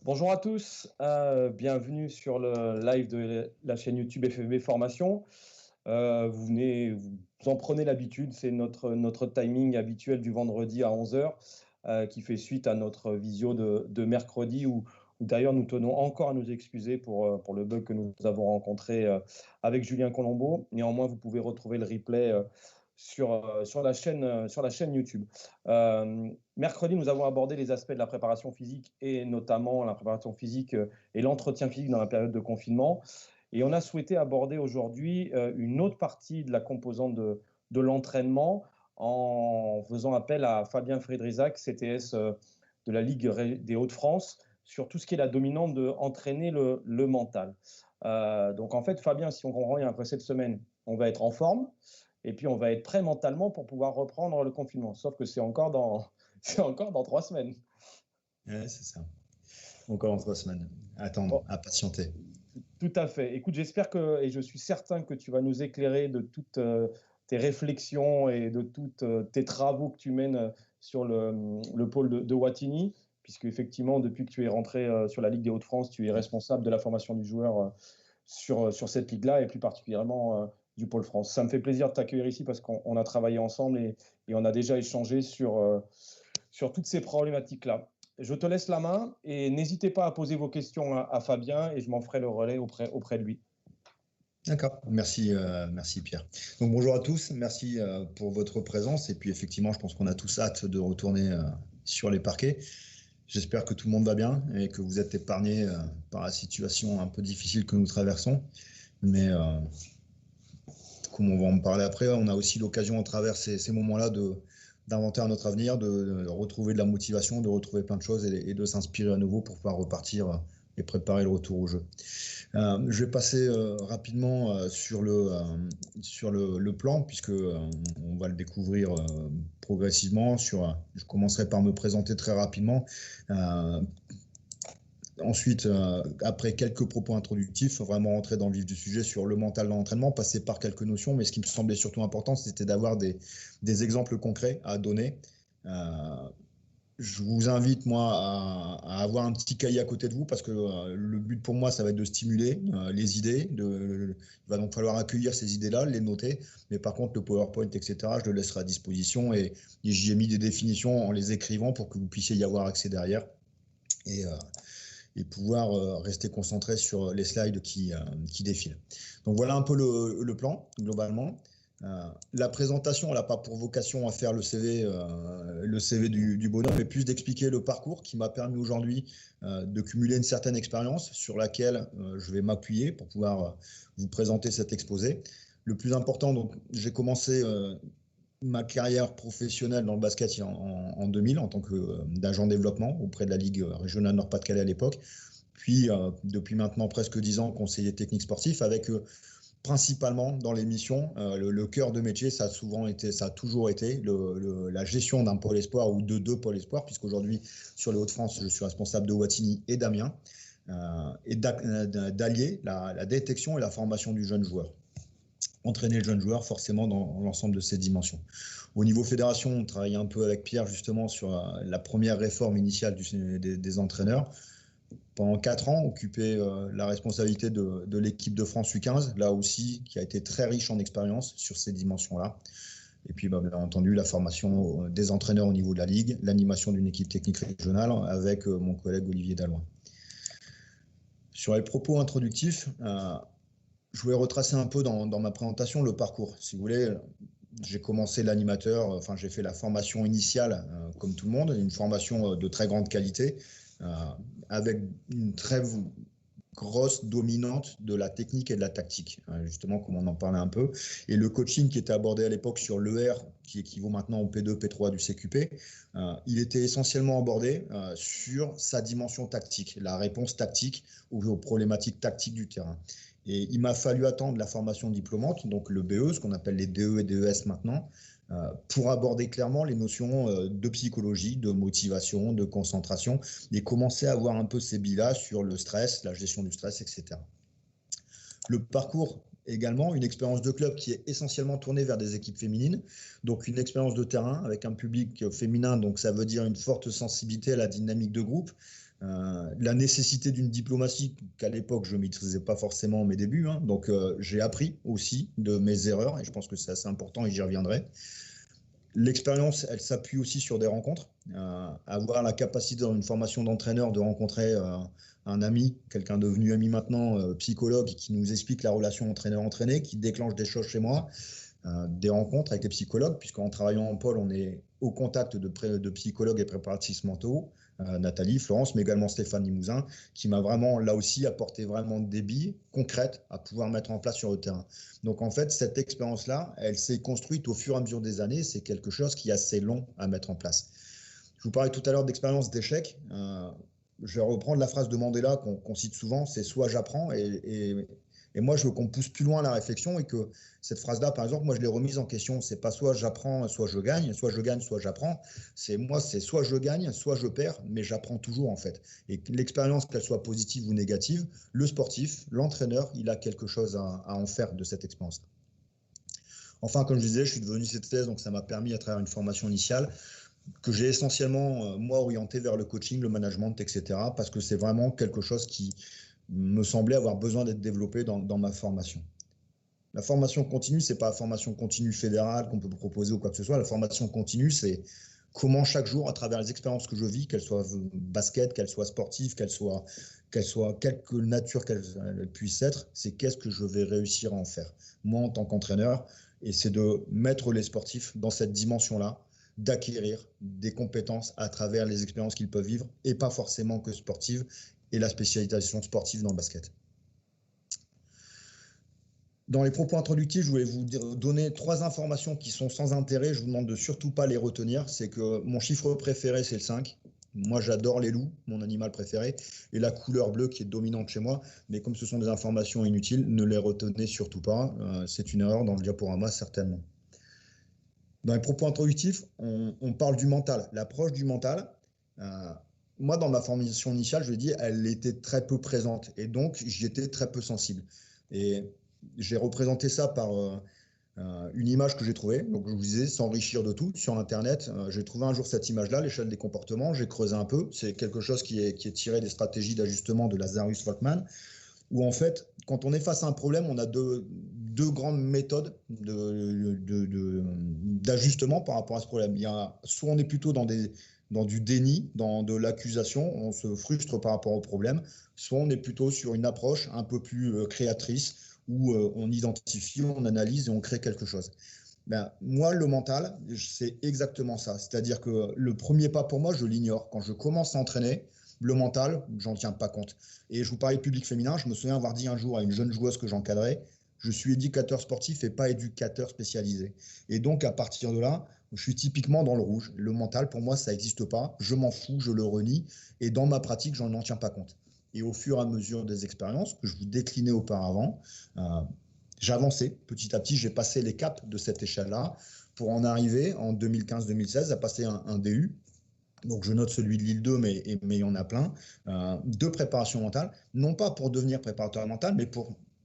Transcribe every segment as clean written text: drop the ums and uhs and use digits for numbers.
Bonjour à tous, bienvenue sur le live de la chaîne YouTube FFB Formation. Vous en prenez l'habitude, c'est notre timing habituel du vendredi à 11 heures, qui fait suite à notre visio de mercredi où d'ailleurs nous tenons encore à nous excuser pour le bug que nous avons rencontré avec Julien Colombo. Néanmoins, vous pouvez retrouver le replay sur la chaîne YouTube. Mercredi, nous avons abordé les aspects de la préparation physique et notamment la préparation physique et l'entretien physique dans la période de confinement. Et on a souhaité aborder aujourd'hui une autre partie de la composante de l'entraînement en faisant appel à Fabien Frédrizac, CTS de la Ligue des Hauts-de-France, sur tout ce qui est la dominante de entraîner le mental. Donc en fait, Fabien, si on comprend bien, après cette semaine, on va être en forme. Et puis, on va être prêt mentalement pour pouvoir reprendre le confinement. Sauf que c'est encore dans 3 semaines. Ouais, c'est ça. Encore en 3 semaines. Attendre, à patienter. Tout à fait. Écoute, j'espère et je suis certain que tu vas nous éclairer de toutes tes réflexions et de tous tes travaux que tu mènes sur le pôle de Wattignies, puisque effectivement, depuis que tu es rentré sur la Ligue des Hauts-de-France, tu es responsable de la formation du joueur sur cette ligue-là et plus particulièrement du pôle France. Ça me fait plaisir de t'accueillir ici parce qu'on a travaillé ensemble et on a déjà échangé sur toutes ces problématiques-là. Je te laisse la main et n'hésitez pas à poser vos questions à Fabien et je m'en ferai le relais auprès de lui. D'accord, merci Pierre. Donc bonjour à tous, merci pour votre présence et puis effectivement je pense qu'on a tous hâte de retourner sur les parquets. J'espère que tout le monde va bien et que vous êtes épargnés par la situation un peu difficile que nous traversons. Mais comme on va en parler après, on a aussi l'occasion à travers ces moments-là d'inventer un autre avenir, de retrouver de la motivation, de retrouver plein de choses et de s'inspirer à nouveau pour pouvoir repartir et préparer le retour au jeu. Je vais passer rapidement sur le plan, puisque on va le découvrir progressivement. Je commencerai par me présenter très rapidement. Ensuite, après quelques propos introductifs, vraiment rentrer dans le vif du sujet sur le mental dans l'entraînement, passer par quelques notions, mais ce qui me semblait surtout important, c'était d'avoir des exemples concrets à donner. Je vous invite, moi, à avoir un petit cahier à côté de vous parce que le but pour moi, ça va être de stimuler les idées. Il va donc falloir accueillir ces idées-là, les noter. Mais par contre, le PowerPoint, etc., je le laisserai à disposition et j'y ai mis des définitions en les écrivant pour que vous puissiez y avoir accès derrière et pouvoir rester concentré sur les slides qui défilent. Donc voilà un peu le plan, globalement. La présentation, elle n'a pas pour vocation à faire le CV du bonhomme, mais plus d'expliquer le parcours qui m'a permis aujourd'hui de cumuler une certaine expérience sur laquelle je vais m'appuyer pour pouvoir vous présenter cet exposé. Le plus important, donc, j'ai commencé ma carrière professionnelle dans le basket en 2000 en tant d'agent développement auprès de la Ligue régionale Nord-Pas-de-Calais à l'époque. Puis, depuis maintenant presque 10 ans, conseiller technique sportif avec principalement dans les missions, le cœur de métier, ça a toujours été la gestion d'un pôle espoir ou de 2 pôles espoir, puisqu'aujourd'hui, sur les Hauts-de-France, je suis responsable de Wattignies et d'Amiens, et d'allier la détection et la formation du jeune joueur. Entraîner le jeune joueur forcément dans l'ensemble de ces dimensions. Au niveau fédération, on travaille un peu avec Pierre justement sur la première réforme initiale des entraîneurs. Pendant 4 ans, occupé la responsabilité de l'équipe de France U15, là aussi, qui a été très riche en expérience sur ces dimensions-là. Et puis, bien entendu, la formation des entraîneurs au niveau de la Ligue, l'animation d'une équipe technique régionale avec mon collègue Olivier Dalloy. Sur les propos introductifs, je voulais retracer un peu dans ma présentation le parcours. Si vous voulez, j'ai commencé l'animateur, j'ai fait la formation initiale, comme tout le monde, une formation de très grande qualité, avec une très grosse dominante de la technique et de la tactique, justement comme on en parlait un peu. Et le coaching qui était abordé à l'époque sur l'ER, qui équivaut maintenant au P2, P3 du CQP, il était essentiellement abordé sur sa dimension tactique, la réponse tactique aux problématiques tactiques du terrain. Et il m'a fallu attendre la formation diplômante, donc le BE, ce qu'on appelle les DE et DES maintenant, pour aborder clairement les notions de psychologie, de motivation, de concentration, et commencer à avoir un peu ces billes-là sur le stress, la gestion du stress, etc. Le parcours également, une expérience de club qui est essentiellement tournée vers des équipes féminines, donc une expérience de terrain avec un public féminin, donc ça veut dire une forte sensibilité à la dynamique de groupe, la nécessité d'une diplomatie qu'à l'époque je ne maîtrisais pas forcément mes débuts. Hein. Donc j'ai appris aussi de mes erreurs et je pense que c'est assez important et j'y reviendrai. L'expérience, elle s'appuie aussi sur des rencontres. Avoir la capacité dans une formation d'entraîneur de rencontrer un ami, quelqu'un devenu ami maintenant, psychologue, qui nous explique la relation entraîneur-entraîné, qui déclenche des choses chez moi, des rencontres avec les psychologues, puisqu'en travaillant en pôle, on est au contact de psychologues et préparatrices mentaux, Nathalie, Florence, mais également Stéphane Limousin, qui m'a vraiment, là aussi, apporté vraiment des billes concrètes à pouvoir mettre en place sur le terrain. Donc, en fait, cette expérience-là, elle s'est construite au fur et à mesure des années. C'est quelque chose qui est assez long à mettre en place. Je vous parlais tout à l'heure d'expérience d'échec. Je vais reprendre la phrase de Mandela qu'on cite souvent, c'est « soit j'apprends » et moi, je veux qu'on pousse plus loin la réflexion et que cette phrase-là, par exemple, moi, je l'ai remise en question. C'est pas soit j'apprends, soit je gagne, soit j'apprends. C'est soit je gagne, soit je perds, mais j'apprends toujours, en fait. Et l'expérience, qu'elle soit positive ou négative, le sportif, l'entraîneur, il a quelque chose à en faire de cette expérience. Enfin, comme je disais, je suis devenu CTS, donc ça m'a permis, à travers une formation initiale, que j'ai essentiellement, moi, orienté vers le coaching, le management, etc., parce que c'est vraiment quelque chose qui me semblait avoir besoin d'être développé dans ma formation. La formation continue, c'est pas la formation continue fédérale qu'on peut proposer ou quoi que ce soit. La formation continue, c'est comment chaque jour, à travers les expériences que je vis, qu'elles soient basket, qu'elles soient sportives, qu'elles soient quelque nature qu'elles puissent être, c'est qu'est-ce que je vais réussir à en faire, moi en tant qu'entraîneur. Et c'est de mettre les sportifs dans cette dimension-là, d'acquérir des compétences à travers les expériences qu'ils peuvent vivre, et pas forcément que sportives, et la spécialisation sportive dans le basket. Dans les propos introductifs, je voulais vous donner 3 informations qui sont sans intérêt. Je vous demande de surtout pas les retenir. C'est que mon chiffre préféré, c'est le 5. Moi, j'adore les loups, mon animal préféré, et la couleur bleue qui est dominante chez moi. Mais comme ce sont des informations inutiles, ne les retenez surtout pas. C'est une erreur dans le diaporama, certainement. Dans les propos introductifs, on parle du mental. L'approche du mental, moi, dans ma formation initiale, je l'ai dit, elle était très peu présente. Et donc, j'y étais très peu sensible. Et j'ai représenté ça par une image que j'ai trouvée. Donc, je vous disais, s'enrichir de tout sur Internet. J'ai trouvé un jour cette image-là, l'échelle des comportements. J'ai creusé un peu. C'est quelque chose qui est tiré des stratégies d'ajustement de Lazarus Folkman, où en fait, quand on est face à un problème, on a deux grandes méthodes d'ajustement par rapport à ce problème. Il y a, soit on est plutôt dans du déni, dans de l'accusation, on se frustre par rapport au problème, soit on est plutôt sur une approche un peu plus créatrice, où on identifie, on analyse et on crée quelque chose. Ben, moi, le mental, c'est exactement ça. C'est-à-dire que le premier pas pour moi, je l'ignore. Quand je commence à entraîner, le mental, j'en tiens pas compte. Et je vous parlais de public féminin, je me souviens avoir dit un jour à une jeune joueuse que j'encadrais, je suis éducateur sportif et pas éducateur spécialisé. Et donc, à partir de là, je suis typiquement dans le rouge. Le mental, pour moi, ça n'existe pas. Je m'en fous, je le renie. Et dans ma pratique, j'en n'en tiens pas compte. Et au fur et à mesure des expériences que je vous déclinais auparavant, j'avançais petit à petit, j'ai passé les caps de cette échelle-là pour en arriver en 2015-2016 à passer un DU. Donc je note celui de Lille 2, mais il y en a plein, de préparation mentale, non pas pour devenir préparateur mental, mais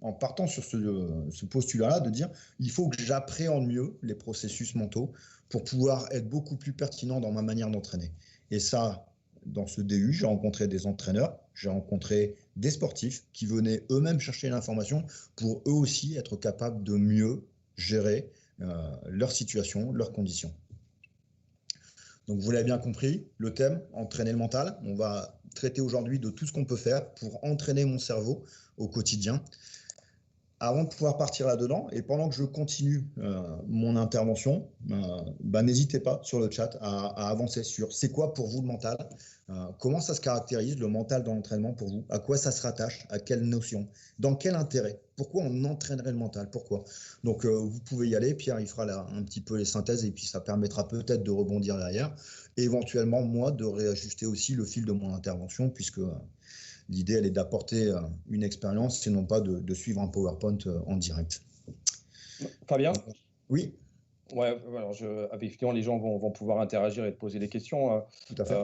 en partant sur ce postulat-là, de dire il faut que j'appréhende mieux les processus mentaux pour pouvoir être beaucoup plus pertinent dans ma manière d'entraîner. Et ça, dans ce DU, j'ai rencontré des entraîneurs, j'ai rencontré des sportifs qui venaient eux-mêmes chercher l'information pour eux aussi être capables de mieux gérer leur situation, leurs conditions. Donc vous l'avez bien compris, le thème, entraîner le mental. On va traiter aujourd'hui de tout ce qu'on peut faire pour entraîner mon cerveau au quotidien. Avant de pouvoir partir là-dedans, et pendant que je continue mon intervention, n'hésitez pas sur le chat à avancer sur c'est quoi pour vous le mental, comment ça se caractérise le mental dans l'entraînement pour vous, à quoi ça se rattache, à quelle notion, dans quel intérêt, pourquoi on entraînerait le mental, pourquoi. Donc vous pouvez y aller, Pierre il fera là un petit peu les synthèses et puis ça permettra peut-être de rebondir derrière, et éventuellement moi de réajuster aussi le fil de mon intervention puisque l'idée, elle est d'apporter une expérience et non pas de suivre un PowerPoint en direct. Fabien ? Oui. Ouais, alors effectivement, les gens vont pouvoir interagir et te poser des questions. Tout à fait.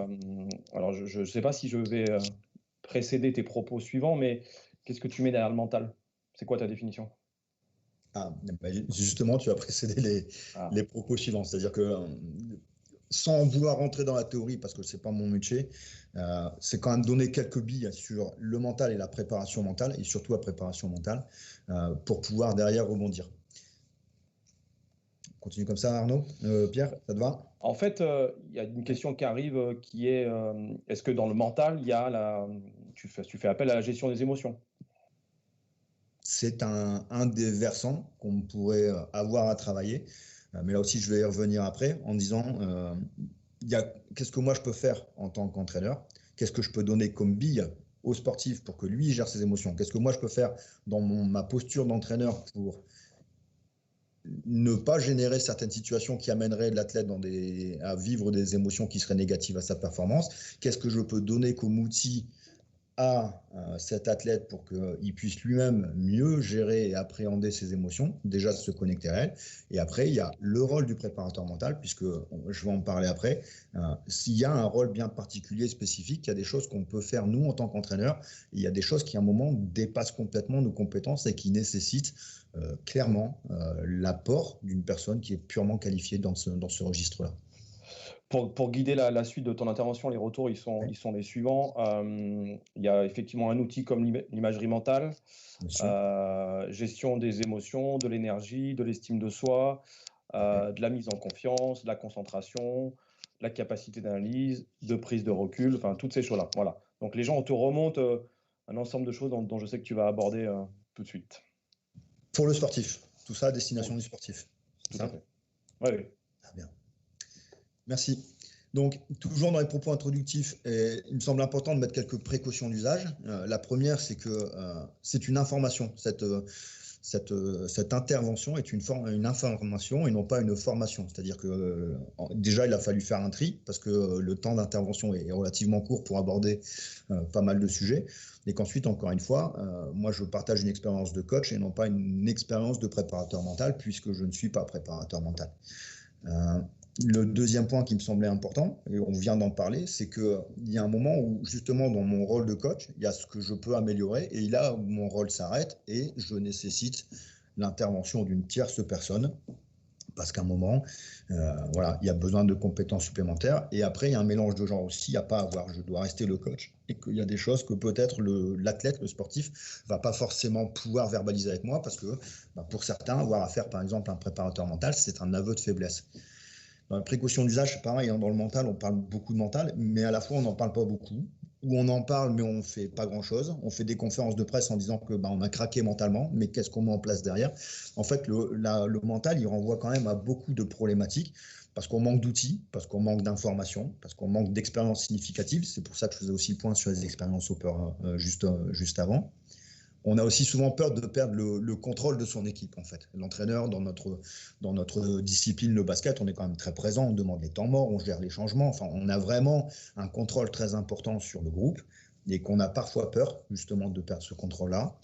Alors, je ne sais pas si je vais précéder tes propos suivants, mais qu'est-ce que tu mets derrière le mental? C'est quoi ta définition? Justement, tu as précédé les propos suivants. C'est-à-dire que sans vouloir rentrer dans la théorie, parce que ce n'est pas mon métier, c'est quand même donner quelques billes sur le mental et la préparation mentale, et surtout la préparation mentale, pour pouvoir derrière rebondir. On continue comme ça, Arnaud. Pierre, ça te va? En fait, il y a une question qui arrive qui est est-ce que dans le mental, tu fais appel à la gestion des émotions? C'est un des versants qu'on pourrait avoir à travailler. Mais là aussi, je vais y revenir après en disant qu'est-ce que moi je peux faire en tant qu'entraîneur? Qu'est-ce que je peux donner comme bille au sportif pour que lui gère ses émotions? Qu'est-ce que moi je peux faire dans ma posture d'entraîneur pour ne pas générer certaines situations qui amèneraient l'athlète à vivre des émotions qui seraient négatives à sa performance? Qu'est-ce que je peux donner comme outil à cet athlète pour qu'il puisse lui-même mieux gérer et appréhender ses émotions, déjà se connecter à elles. Et après, il y a le rôle du préparateur mental, puisque je vais en parler après. S'il y a un rôle bien particulier, spécifique, il y a des choses qu'on peut faire nous en tant qu'entraîneurs, il y a des choses qui à un moment dépassent complètement nos compétences et qui nécessitent clairement l'apport d'une personne qui est purement qualifiée dans ce registre-là. Pour guider la suite de ton intervention, les retours, ils sont les suivants. Il y a effectivement un outil comme l'imagerie mentale, gestion des émotions, de l'énergie, de l'estime de soi, de la mise en confiance, de la concentration, la capacité d'analyse, de prise de recul, enfin toutes ces choses-là. Voilà. Donc les gens, on te remonte un ensemble de choses dont je sais que tu vas aborder tout de suite. Pour le sportif, tout ça à destination du sportif. Tout à fait. Oui. Ah, bien. Merci. Donc, toujours dans les propos introductifs, il me semble important de mettre quelques précautions d'usage. La première, c'est que c'est une information. Cette intervention est une information et non pas une formation. C'est-à-dire que déjà, il a fallu faire un tri parce que le temps d'intervention est relativement court pour aborder pas mal de sujets. Et qu'ensuite, encore une fois, moi, je partage une expérience de coach et non pas une expérience de préparateur mental puisque je ne suis pas préparateur mental. Le deuxième point qui me semblait important, et on vient d'en parler, c'est qu'il y a un moment où, justement, dans mon rôle de coach, il y a ce que je peux améliorer, et là où mon rôle s'arrête, et je nécessite l'intervention d'une tierce personne, parce qu'à un moment, voilà, il y a besoin de compétences supplémentaires, et après, il y a un mélange de genres aussi, il n'y a pas à voir, je dois rester le coach, et qu'il y a des choses que peut-être l'athlète, le sportif, ne va pas forcément pouvoir verbaliser avec moi, parce que pour certains, avoir affaire, par exemple, à un préparateur mental, c'est un aveu de faiblesse. Dans la précaution d'usage, c'est pareil, hein, dans le mental, on parle beaucoup de mental, mais à la fois, on n'en parle pas beaucoup, ou on en parle, mais on ne fait pas grand-chose. On fait des conférences de presse en disant que on a craqué mentalement, mais qu'est-ce qu'on met en place derrière? En fait, le mental, il renvoie quand même à beaucoup de problématiques, parce qu'on manque d'outils, parce qu'on manque d'informations, parce qu'on manque d'expériences significatives. C'est pour ça que je faisais aussi le point sur les expériences Hopper juste avant. On a aussi souvent peur de perdre le contrôle de son équipe, en fait. L'entraîneur, dans notre discipline, le basket, on est quand même très présent, on demande les temps morts, on gère les changements. Enfin, on a vraiment un contrôle très important sur le groupe et qu'on a parfois peur, justement, de perdre ce contrôle-là.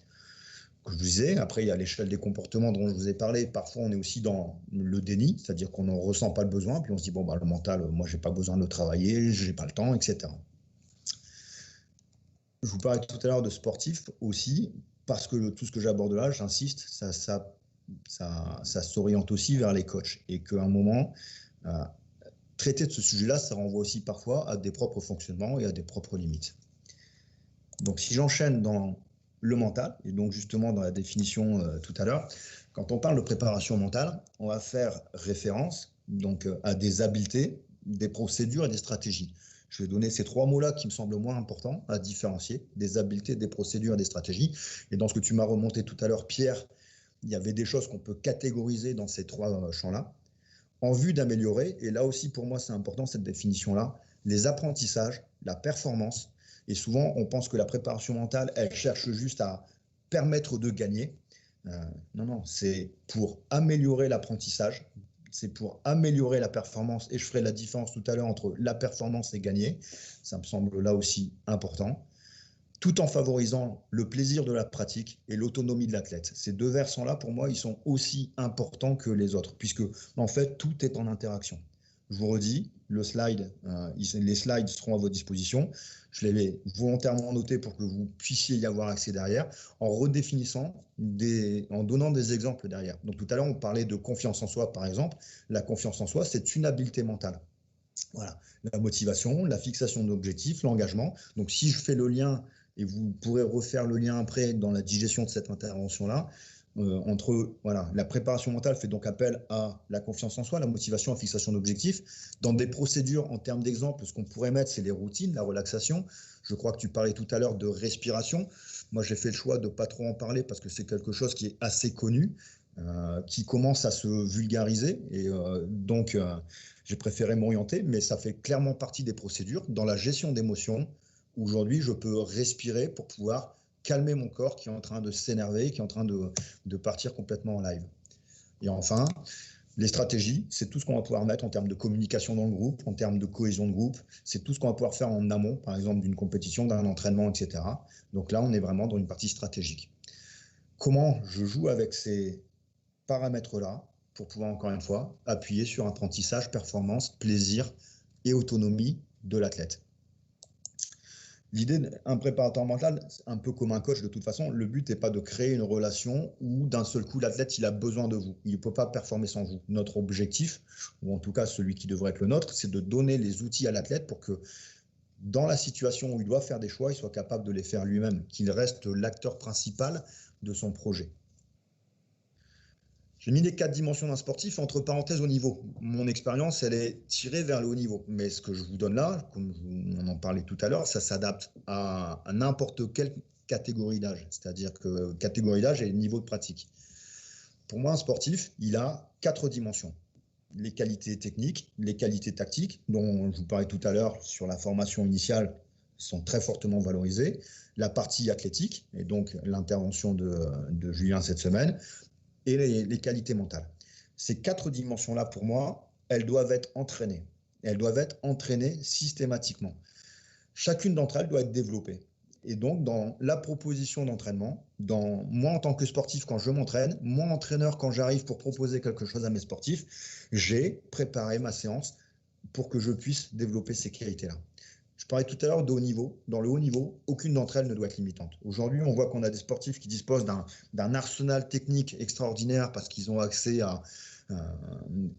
Comme je disais, après, il y a l'échelle des comportements dont je vous ai parlé. Parfois, on est aussi dans le déni, c'est-à-dire qu'on n'en ressent pas le besoin, puis on se dit, bon, le mental, moi, je n'ai pas besoin de le travailler, je n'ai pas le temps, etc. Je vous parlais tout à l'heure de sportifs aussi, parce que tout ce que j'aborde là, j'insiste, ça s'oriente aussi vers les coachs. Et qu'à un moment, traiter de ce sujet-là, ça renvoie aussi parfois à des propres fonctionnements et à des propres limites. Donc si j'enchaîne dans le mental, et donc justement dans la définition tout à l'heure, quand on parle de préparation mentale, on va faire référence donc, à des habiletés, des procédures et des stratégies. Je vais donner ces trois mots-là qui me semblent moins importants à différencier, des habiletés, des procédures et des stratégies. Et dans ce que tu m'as remonté tout à l'heure, Pierre, il y avait des choses qu'on peut catégoriser dans ces trois champs-là, en vue d'améliorer, et là aussi pour moi c'est important cette définition-là, les apprentissages, la performance, et souvent on pense que la préparation mentale, elle cherche juste à permettre de gagner. Non, c'est pour améliorer l'apprentissage, c'est pour améliorer la performance, et je ferai la différence tout à l'heure entre la performance et gagner, ça me semble là aussi important, tout en favorisant le plaisir de la pratique et l'autonomie de l'athlète. Ces deux versants-là, pour moi, ils sont aussi importants que les autres, puisque en fait, tout est en interaction. Je vous redis, les slides seront à votre disposition. Je les ai volontairement notés pour que vous puissiez y avoir accès derrière, en redéfinissant, en donnant des exemples derrière. Donc tout à l'heure, on parlait de confiance en soi, par exemple. La confiance en soi, c'est une habileté mentale. Voilà, la motivation, la fixation d'objectifs, l'engagement. Donc, si je fais le lien, et vous pourrez refaire le lien après dans la digestion de cette intervention-là, entre voilà, la préparation mentale fait donc appel à la confiance en soi, la motivation, la fixation d'objectifs. Dans des procédures, en termes d'exemple, ce qu'on pourrait mettre, c'est les routines, la relaxation. Je crois que tu parlais tout à l'heure de respiration. Moi, j'ai fait le choix de ne pas trop en parler parce que c'est quelque chose qui est assez connu, qui commence à se vulgariser. Et donc, j'ai préféré m'orienter, mais ça fait clairement partie des procédures. Dans la gestion d'émotions, aujourd'hui, je peux respirer pour pouvoir calmer mon corps qui est en train de s'énerver, qui est en train de partir complètement en live. Et enfin, les stratégies, c'est tout ce qu'on va pouvoir mettre en termes de communication dans le groupe, en termes de cohésion de groupe. C'est tout ce qu'on va pouvoir faire en amont, par exemple d'une compétition, d'un entraînement, etc. Donc là, on est vraiment dans une partie stratégique. Comment je joue avec ces paramètres-là pour pouvoir, encore une fois, appuyer sur apprentissage, performance, plaisir et autonomie de l'athlète. L'idée d'un préparateur mental, un peu comme un coach de toute façon, le but n'est pas de créer une relation où d'un seul coup l'athlète il a besoin de vous. Il ne peut pas performer sans vous. Notre objectif, ou en tout cas celui qui devrait être le nôtre, c'est de donner les outils à l'athlète pour que dans la situation où il doit faire des choix, il soit capable de les faire lui-même, qu'il reste l'acteur principal de son projet. J'ai mis les 4 dimensions d'un sportif entre parenthèses au niveau. Mon expérience, elle est tirée vers le haut niveau. Mais ce que je vous donne là, comme on en parlait tout à l'heure, ça s'adapte à n'importe quelle catégorie d'âge. C'est-à-dire que catégorie d'âge et niveau de pratique. Pour moi, un sportif, il a 4 dimensions. Les qualités techniques, les qualités tactiques, dont je vous parlais tout à l'heure sur la formation initiale, sont très fortement valorisées. La partie athlétique, et donc l'intervention de Julien cette semaine, et les qualités mentales. Ces 4 dimensions-là, pour moi, elles doivent être entraînées. Elles doivent être entraînées systématiquement. Chacune d'entre elles doit être développée. Et donc, dans la proposition d'entraînement, dans moi en tant que sportif quand je m'entraîne, moi entraîneur quand j'arrive pour proposer quelque chose à mes sportifs, j'ai préparé ma séance pour que je puisse développer ces qualités-là. Je parlais tout à l'heure de haut niveau. Dans le haut niveau, aucune d'entre elles ne doit être limitante. Aujourd'hui, on voit qu'on a des sportifs qui disposent d'un arsenal technique extraordinaire parce qu'ils ont accès à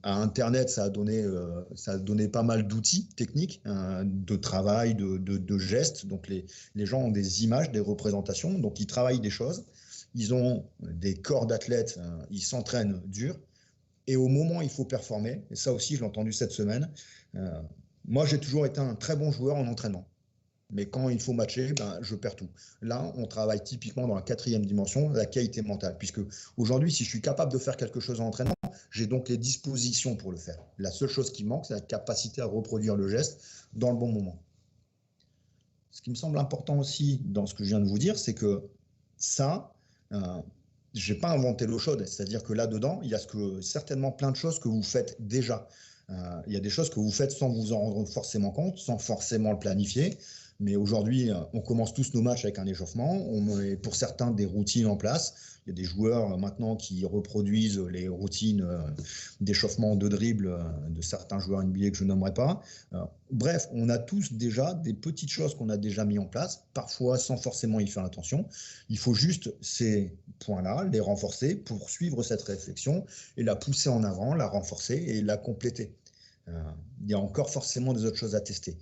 Internet. Ça a donné pas mal d'outils techniques, de travail, de gestes. Donc, les gens ont des images, des représentations. Donc, ils travaillent des choses. Ils ont des corps d'athlètes. Ils s'entraînent dur. Et au moment où il faut performer, et ça aussi, je l'ai entendu cette semaine, moi, j'ai toujours été un très bon joueur en entraînement. Mais quand il faut matcher, je perds tout. Là, on travaille typiquement dans la 4e dimension, la qualité mentale. Puisque aujourd'hui, si je suis capable de faire quelque chose en entraînement, j'ai donc les dispositions pour le faire. La seule chose qui manque, c'est la capacité à reproduire le geste dans le bon moment. Ce qui me semble important aussi dans ce que je viens de vous dire, c'est que ça, je n'ai pas inventé l'eau chaude. C'est-à-dire que là-dedans, il y a certainement plein de choses que vous faites déjà. Il y a des choses que vous faites sans vous en rendre forcément compte, sans forcément le planifier. Mais aujourd'hui, on commence tous nos matchs avec un échauffement. On met pour certains des routines en place. Il y a des joueurs maintenant qui reproduisent les routines d'échauffement de dribble de certains joueurs NBA que je nommerai pas. Bref, on a tous déjà des petites choses qu'on a déjà mis en place, parfois sans forcément y faire attention. Il faut juste ces points-là, les renforcer, poursuivre cette réflexion et la pousser en avant, la renforcer et la compléter. Il y a encore forcément des autres choses à tester.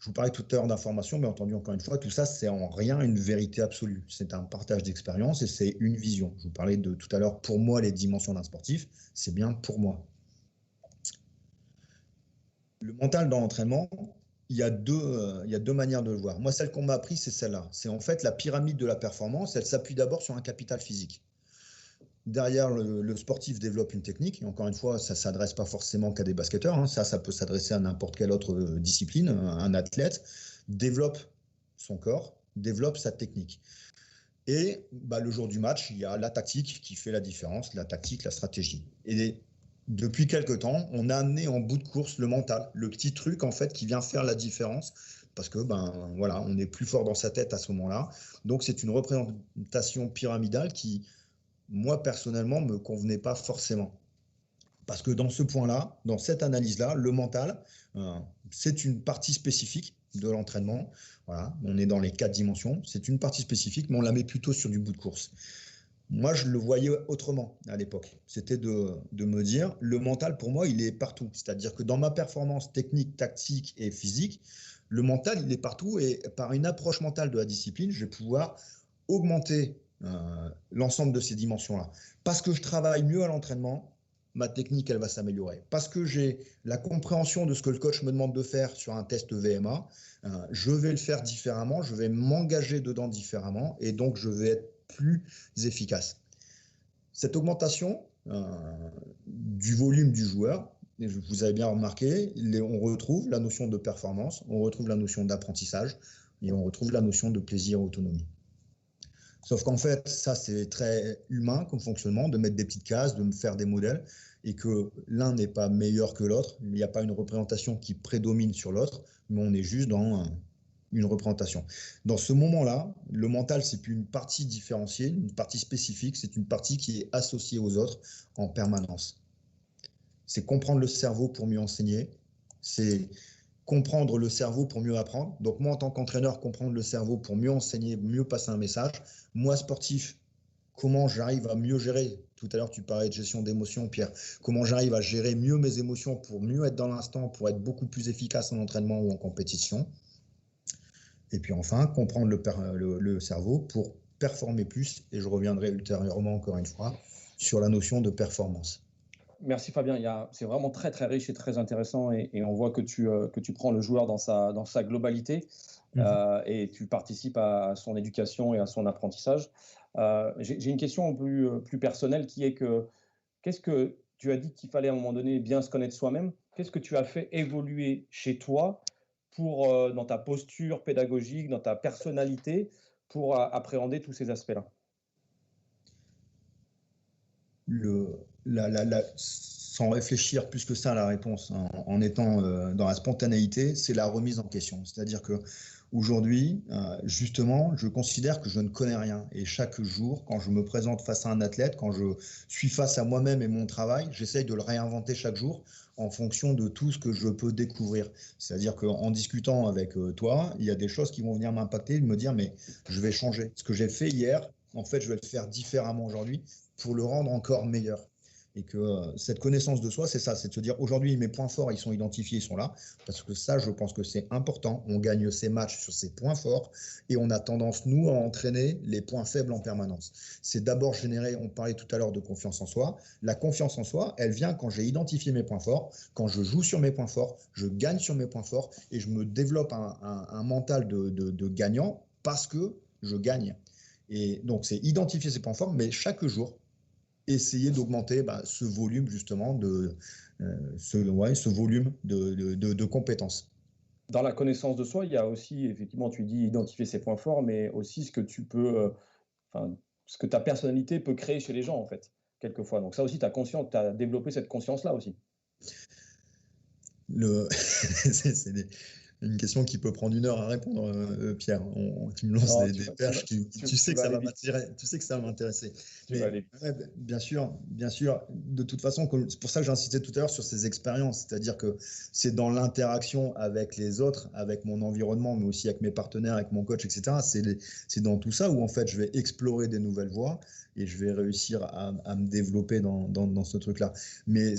Je vous parlais tout à l'heure d'informations, mais entendu encore une fois, tout ça, c'est en rien une vérité absolue. C'est un partage d'expérience et c'est une vision. Je vous parlais de tout à l'heure, pour moi, les dimensions d'un sportif, c'est bien pour moi. Le mental dans l'entraînement, il y a deux manières de le voir. Moi, celle qu'on m'a appris, c'est celle-là. C'est en fait la pyramide de la performance. Elle s'appuie d'abord sur un capital physique. Derrière, le sportif développe une technique. Et encore une fois, ça ne s'adresse pas forcément qu'à des basketteurs. Ça peut s'adresser à n'importe quelle autre discipline. Un athlète développe son corps, développe sa technique. Et le jour du match, il y a la tactique qui fait la différence, la tactique, la stratégie. Et depuis quelque temps, on a amené en bout de course le mental, le petit truc en fait qui vient faire la différence. Parce que voilà, on est plus fort dans sa tête à ce moment-là. Donc c'est une représentation pyramidale qui, moi, personnellement, ne me convenait pas forcément. Parce que dans ce point-là, dans cette analyse-là, le mental, c'est une partie spécifique de l'entraînement. Voilà, on est dans les 4 dimensions. C'est une partie spécifique, mais on la met plutôt sur du bout de course. Moi, je le voyais autrement à l'époque. C'était de me dire, le mental, pour moi, il est partout. C'est-à-dire que dans ma performance technique, tactique et physique, le mental, il est partout. Et par une approche mentale de la discipline, je vais pouvoir augmenter l'ensemble de ces dimensions-là. Parce que je travaille mieux à l'entraînement, ma technique, elle va s'améliorer. Parce que j'ai la compréhension de ce que le coach me demande de faire sur un test VMA, je vais le faire différemment, je vais m'engager dedans différemment, et donc je vais être plus efficace. Cette augmentation du volume du joueur, et vous avez bien remarqué, on retrouve la notion de performance, on retrouve la notion d'apprentissage, et on retrouve la notion de plaisir et autonomie. Sauf qu'en fait, ça, c'est très humain comme fonctionnement, de mettre des petites cases, de me faire des modèles, et que l'un n'est pas meilleur que l'autre. Il n'y a pas une représentation qui prédomine sur l'autre, mais on est juste dans une représentation. Dans ce moment-là, le mental, c'est plus une partie différenciée, une partie spécifique, c'est une partie qui est associée aux autres en permanence. C'est comprendre le cerveau pour mieux enseigner, c'est comprendre le cerveau pour mieux apprendre. Donc moi, en tant qu'entraîneur, comprendre le cerveau pour mieux enseigner, mieux passer un message. Moi, sportif, comment j'arrive à mieux gérer. Tout à l'heure, tu parlais de gestion d'émotions, Pierre. Comment j'arrive à gérer mieux mes émotions pour mieux être dans l'instant, pour être beaucoup plus efficace en entraînement ou en compétition. Et puis enfin, comprendre le cerveau pour performer plus. Et je reviendrai ultérieurement, encore une fois, sur la notion de performance. Merci Fabien, c'est vraiment très très riche et très intéressant et on voit que tu prends le joueur dans sa globalité et tu participes à son éducation et à son apprentissage. J'ai une question plus personnelle qui est qu'est-ce que tu as dit qu'il fallait à un moment donné bien se connaître soi-même? Qu'est-ce que tu as fait évoluer chez toi dans ta posture pédagogique, dans ta personnalité pour appréhender tous ces aspects-là? Sans réfléchir plus que ça à la réponse, en étant dans la spontanéité, c'est la remise en question. C'est-à-dire que aujourd'hui, justement, je considère que je ne connais rien. Et chaque jour, quand je me présente face à un athlète, quand je suis face à moi-même et mon travail, j'essaye de le réinventer chaque jour en fonction de tout ce que je peux découvrir. C'est-à-dire qu'en discutant avec toi, il y a des choses qui vont venir m'impacter, de me dire, mais je vais changer. Ce que j'ai fait hier, en fait, je vais le faire différemment aujourd'hui pour le rendre encore meilleur. Et que cette connaissance de soi, c'est ça, c'est de se dire aujourd'hui mes points forts, ils sont identifiés, ils sont là, parce que ça, je pense que c'est important. On gagne ses matchs sur ses points forts et on a tendance, nous, à entraîner les points faibles en permanence. C'est d'abord générer, on parlait tout à l'heure de confiance en soi. La confiance en soi, elle vient quand j'ai identifié mes points forts, quand je joue sur mes points forts, je gagne sur mes points forts et je me développe un mental de gagnant parce que je gagne. Et donc, c'est identifier ses points forts, mais chaque jour, essayer d'augmenter ce volume justement ce volume de compétences. Dans la connaissance de soi, il y a aussi, effectivement, tu dis identifier ses points forts, mais aussi ce que tu peux, ce que ta personnalité peut créer chez les gens, en fait, quelquefois. Donc ça aussi, tu as développé cette conscience-là aussi. C'est une question qui peut prendre 1 heure à répondre, Pierre. Tu me lances des perches, tu sais que ça va m'attirer, tu sais que ça va m'intéresser. Mais bien sûr, de toute façon, c'est pour ça que j'insistais tout à l'heure sur ces expériences, c'est-à-dire que c'est dans l'interaction avec les autres, avec mon environnement, mais aussi avec mes partenaires, avec mon coach, etc. C'est dans tout ça où en fait je vais explorer des nouvelles voies et je vais réussir à me développer dans ce truc-là. Mais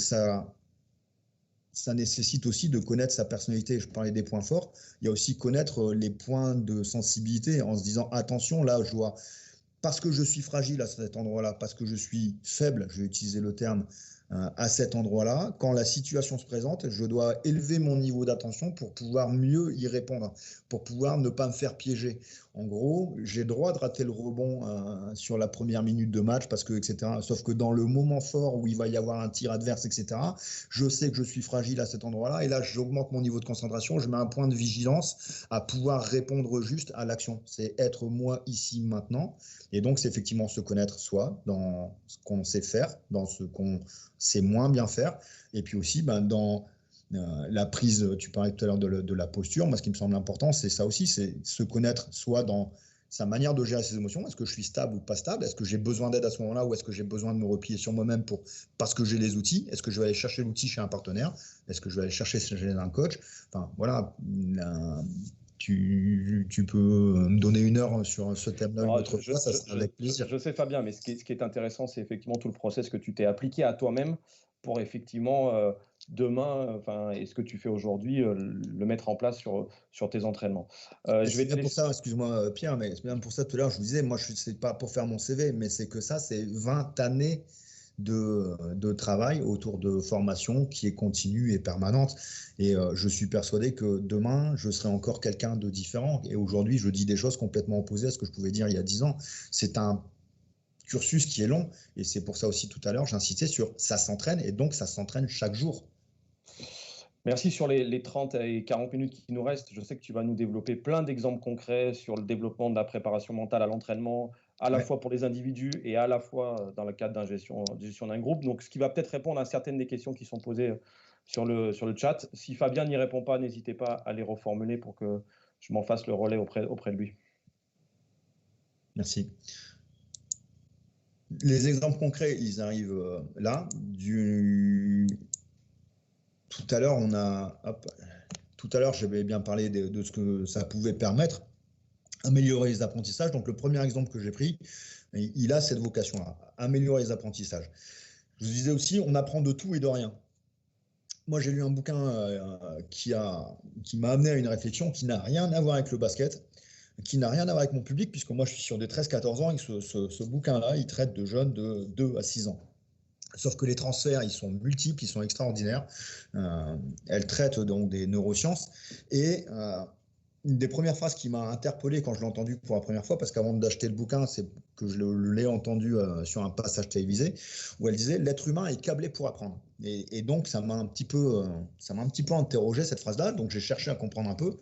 ça nécessite aussi de connaître sa personnalité. Je parlais des points forts. Il y a aussi connaître les points de sensibilité en se disant attention, là, je dois, parce que je suis fragile à cet endroit-là, parce que je suis faible, je vais utiliser le terme, à cet endroit-là, quand la situation se présente, je dois élever mon niveau d'attention pour pouvoir mieux y répondre, pour pouvoir ne pas me faire piéger. En gros, j'ai le droit de rater le rebond sur la première minute de match, parce que, etc. Sauf que dans le moment fort où il va y avoir un tir adverse, etc., je sais que je suis fragile à cet endroit-là, et là, j'augmente mon niveau de concentration, je mets un point de vigilance à pouvoir répondre juste à l'action. C'est être moi ici, maintenant. Et donc, c'est effectivement se connaître soi dans ce qu'on sait faire, dans ce qu'on sait moins bien faire. Et puis aussi, dans la prise, tu parlais tout à l'heure de la posture. Moi, ce qui me semble important, c'est ça aussi, c'est se connaître soi dans sa manière de gérer ses émotions. Est-ce que je suis stable ou pas stable? Est-ce que j'ai besoin d'aide à ce moment-là ou est-ce que j'ai besoin de me replier sur moi-même parce que j'ai les outils? Est-ce que je vais aller chercher l'outil chez un partenaire? Est-ce que je vais aller chercher chez un coach? Enfin, voilà. tu peux me donner 1 heure sur ce thème-là une Alors, autre fois, ça sera avec plaisir. je sais, Fabien, mais ce qui est intéressant, c'est effectivement tout le process que tu t'es appliqué à toi-même pour effectivement demain, enfin, et ce que tu fais aujourd'hui, le mettre en place sur tes entraînements. Je vais C'est te bien pour laisser. ça, excuse-moi Pierre, mais c'est bien pour ça tout à l'heure, je vous disais, moi, c'est pas pour faire mon CV, mais c'est que ça, c'est 20 années de travail autour de formation qui est continue et permanente. Et je suis persuadé que demain, je serai encore quelqu'un de différent. Et aujourd'hui, je dis des choses complètement opposées à ce que je pouvais dire il y a 10 ans. C'est un cursus qui est long. Et c'est pour ça aussi tout à l'heure, j'insistais sur ça s'entraîne et donc ça s'entraîne chaque jour. Merci sur les 30 et 40 minutes qui nous restent. Je sais que tu vas nous développer plein d'exemples concrets sur le développement de la préparation mentale à l'entraînement, à la Ouais. fois pour les individus et à la fois dans le cadre de gestion d'un groupe. Donc, ce qui va peut-être répondre à certaines des questions qui sont posées sur le chat. Si Fabien n'y répond pas, n'hésitez pas à les reformuler pour que je m'en fasse le relais auprès de lui. Merci. Les exemples concrets, ils arrivent là. Tout à l'heure, j'avais bien parlé de ce que ça pouvait permettre, améliorer les apprentissages. Donc, le premier exemple que j'ai pris, il a cette vocation-là, améliorer les apprentissages. Je vous disais aussi, on apprend de tout et de rien. Moi, j'ai lu un bouquin qui m'a amené à une réflexion qui n'a rien à voir avec le basket, qui n'a rien à voir avec mon public, puisque moi, je suis sur des 13-14 ans et que ce bouquin-là, il traite de jeunes de 2 à 6 ans. Sauf que les transferts, ils sont multiples, ils sont extraordinaires. Elle traite donc des neurosciences. Et une des premières phrases qui m'a interpellé quand je l'ai entendu pour la première fois, parce qu'avant d'acheter le bouquin, c'est que je l'ai entendu sur un passage télévisé, où elle disait « L'être humain est câblé pour apprendre ». Et donc, ça m'a un petit peu interrogé, cette phrase-là. Donc, j'ai cherché à comprendre un peu.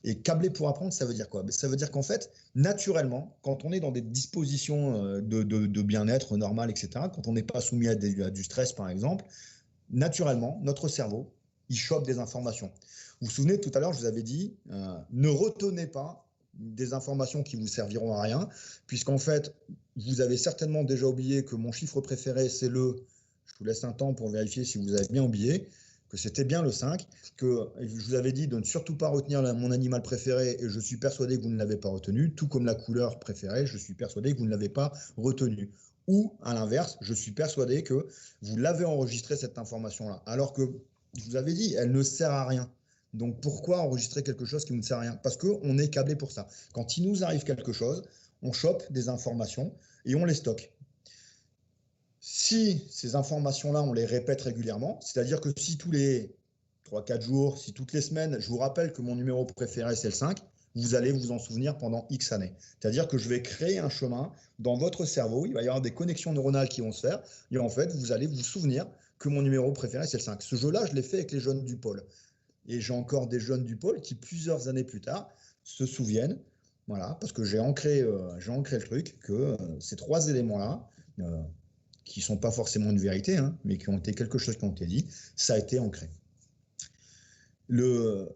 Et câblé pour apprendre, ça veut dire quoi? Ça veut dire qu'en fait, naturellement, quand on est dans des dispositions de bien-être normal, etc., quand on n'est pas soumis à du stress, par exemple, naturellement, notre cerveau, il chope des informations. Vous vous souvenez, tout à l'heure, je vous avais dit, ne retenez pas des informations qui vous serviront à rien, puisqu'en fait, vous avez certainement déjà oublié que mon chiffre préféré, c'est je vous laisse un temps pour vérifier si vous avez bien oublié, que c'était bien le 5, que je vous avais dit de ne surtout pas retenir mon animal préféré, et je suis persuadé que vous ne l'avez pas retenu, tout comme la couleur préférée, je suis persuadé que vous ne l'avez pas retenu. Ou, à l'inverse, je suis persuadé que vous l'avez enregistré, cette information-là, alors que, je vous avais dit, elle ne sert à rien. Donc, pourquoi enregistrer quelque chose qui ne sert à rien? Parce qu'on est câblé pour ça. Quand il nous arrive quelque chose, on chope des informations et on les stocke. Si ces informations-là, on les répète régulièrement, c'est-à-dire que si tous les 3-4 jours, si toutes les semaines, je vous rappelle que mon numéro préféré, c'est le 5, vous allez vous en souvenir pendant X années. C'est-à-dire que je vais créer un chemin dans votre cerveau, il va y avoir des connexions neuronales qui vont se faire, et en fait, vous allez vous souvenir que mon numéro préféré, c'est le 5. Ce jeu-là, je l'ai fait avec les jeunes du pôle. Et j'ai encore des jeunes du pôle qui, plusieurs années plus tard, se souviennent, voilà, parce que j'ai ancré le truc, que ces 3 éléments-là, qui ne sont pas forcément une vérité, hein, mais qui ont été quelque chose qui ont été dit, ça a été ancré. Le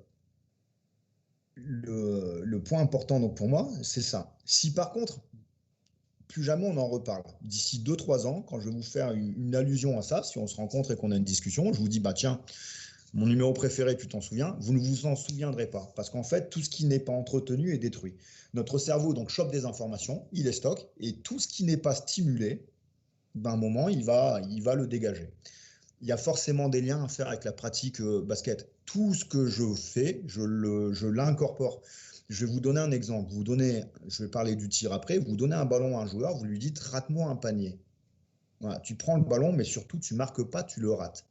point important donc pour moi, c'est ça. Si par contre, plus jamais on en reparle, d'ici 2-3 ans, quand je vais vous faire une allusion à ça, si on se rencontre et qu'on a une discussion, je vous dis, bah tiens, mon numéro préféré, tu t'en souviens? Vous ne vous en souviendrez pas, parce qu'en fait, tout ce qui n'est pas entretenu est détruit. Notre cerveau donc chope des informations, il les stocke, et tout ce qui n'est pas stimulé, d'un moment, il va le dégager. Il y a forcément des liens à faire avec la pratique basket. Tout ce que je fais, je l'incorpore. Je vais vous donner un exemple. Je vais parler du tir après. Vous donnez un ballon à un joueur, vous lui dites rate-moi un panier. Voilà, tu prends le ballon, mais surtout tu marques pas, tu le rates.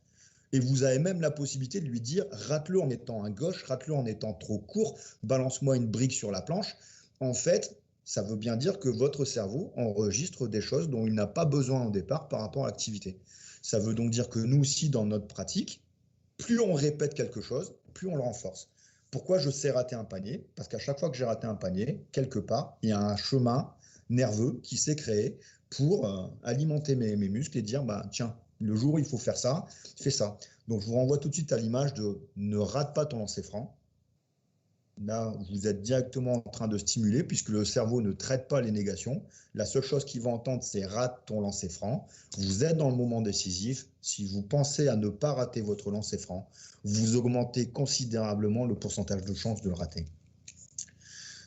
Et vous avez même la possibilité de lui dire rate-le en étant à gauche, rate-le en étant trop court, balance-moi une brique sur la planche. En fait, ça veut bien dire que votre cerveau enregistre des choses dont il n'a pas besoin au départ par rapport à l'activité. Ça veut donc dire que nous aussi, dans notre pratique, plus on répète quelque chose, plus on le renforce. Pourquoi je sais rater un panier? Parce qu'à chaque fois que j'ai raté un panier, quelque part, il y a un chemin nerveux qui s'est créé pour alimenter mes muscles et dire, bah, tiens, le jour où il faut faire ça, fais ça. Donc, je vous renvoie tout de suite à l'image de ne rate pas ton lancer franc. Là, vous êtes directement en train de stimuler puisque le cerveau ne traite pas les négations. La seule chose qu'il va entendre, c'est rate ton lancer franc. Vous êtes dans le moment décisif. Si vous pensez à ne pas rater votre lancer franc, vous augmentez considérablement le pourcentage de chance de le rater.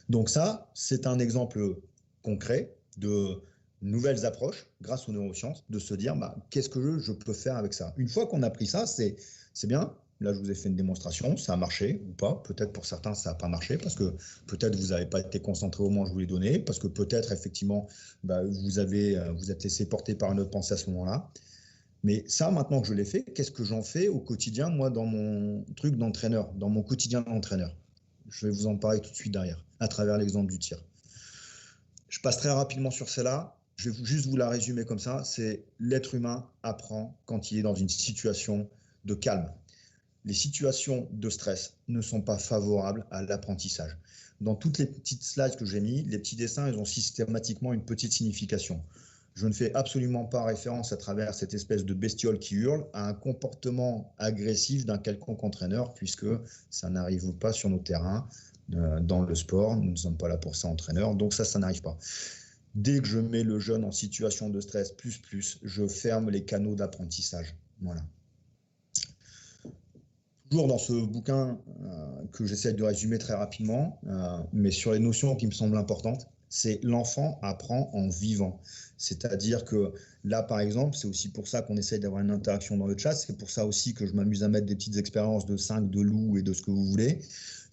Donc ça, c'est un exemple concret de nouvelles approches grâce aux neurosciences, de se dire qu'est-ce que je peux faire avec ça. Une fois qu'on a pris ça, c'est bien. Là, je vous ai fait une démonstration, ça a marché ou pas. Peut-être pour certains, ça n'a pas marché parce que peut-être vous n'avez pas été concentré au moment où je vous l'ai donné, parce que peut-être effectivement, vous êtes laissé porter par une autre pensée à ce moment-là. Mais ça, maintenant que je l'ai fait, qu'est-ce que j'en fais au quotidien, moi, dans mon truc d'entraîneur, dans mon quotidien d'entraîneur? Je vais vous en parler tout de suite derrière, à travers l'exemple du tir. Je passe très rapidement sur celle-là. Je vais juste vous la résumer comme ça. C'est l'être humain apprend quand il est dans une situation de calme. Les situations de stress ne sont pas favorables à l'apprentissage. Dans toutes les petites slides que j'ai mis, les petits dessins, ils ont systématiquement une petite signification. Je ne fais absolument pas référence à travers cette espèce de bestiole qui hurle à un comportement agressif d'un quelconque entraîneur, puisque ça n'arrive pas sur nos terrains. Dans le sport, nous ne sommes pas là pour ça, entraîneurs, donc ça n'arrive pas. Dès que je mets le jeune en situation de stress plus, je ferme les canaux d'apprentissage. Voilà. Toujours dans ce bouquin que j'essaie de résumer très rapidement, mais sur les notions qui me semblent importantes, c'est l'enfant apprend en vivant. C'est-à-dire que là, par exemple, c'est aussi pour ça qu'on essaye d'avoir une interaction dans le chat, c'est pour ça aussi que je m'amuse à mettre des petites expériences de 5, de loup et de ce que vous voulez.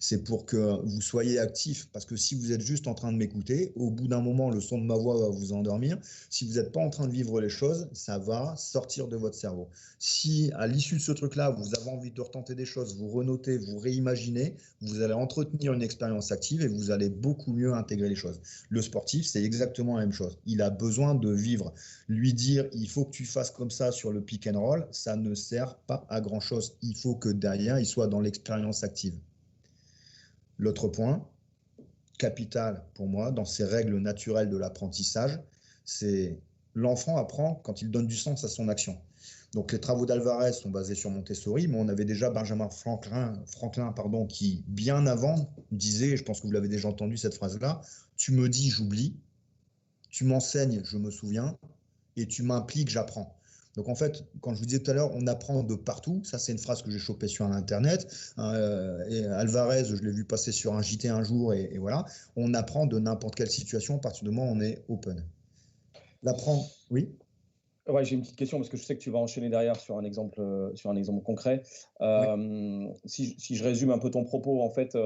C'est pour que vous soyez actifs, parce que si vous êtes juste en train de m'écouter, au bout d'un moment, le son de ma voix va vous endormir. Si vous n'êtes pas en train de vivre les choses, ça va sortir de votre cerveau. Si à l'issue de ce truc-là, vous avez envie de retenter des choses, vous renotez, vous réimaginez, vous allez entretenir une expérience active et vous allez beaucoup mieux intégrer les choses. Le sportif, c'est exactement la même chose. Il a besoin de vivre. Lui dire, il faut que tu fasses comme ça sur le pick and roll, ça ne sert pas à grand-chose. Il faut que derrière, il soit dans l'expérience active. L'autre point, capital pour moi, dans ces règles naturelles de l'apprentissage, c'est l'enfant apprend quand il donne du sens à son action. Donc les travaux d'Alvarez sont basés sur Montessori, mais on avait déjà Benjamin Franklin qui, bien avant, disait, je pense que vous l'avez déjà entendu cette phrase-là, tu me dis, j'oublie, tu m'enseignes, je me souviens, et tu m'impliques, j'apprends. Donc en fait, quand je vous disais tout à l'heure, on apprend de partout. Ça, c'est une phrase que j'ai chopée sur Internet. Et Alvarez, je l'ai vu passer sur un JT un jour, et voilà. On apprend de n'importe quelle situation à partir du moment où on est open. L'apprendre, oui. Ouais, j'ai une petite question parce que je sais que tu vas enchaîner derrière sur un exemple concret. Oui. Si je résume un peu ton propos, en fait,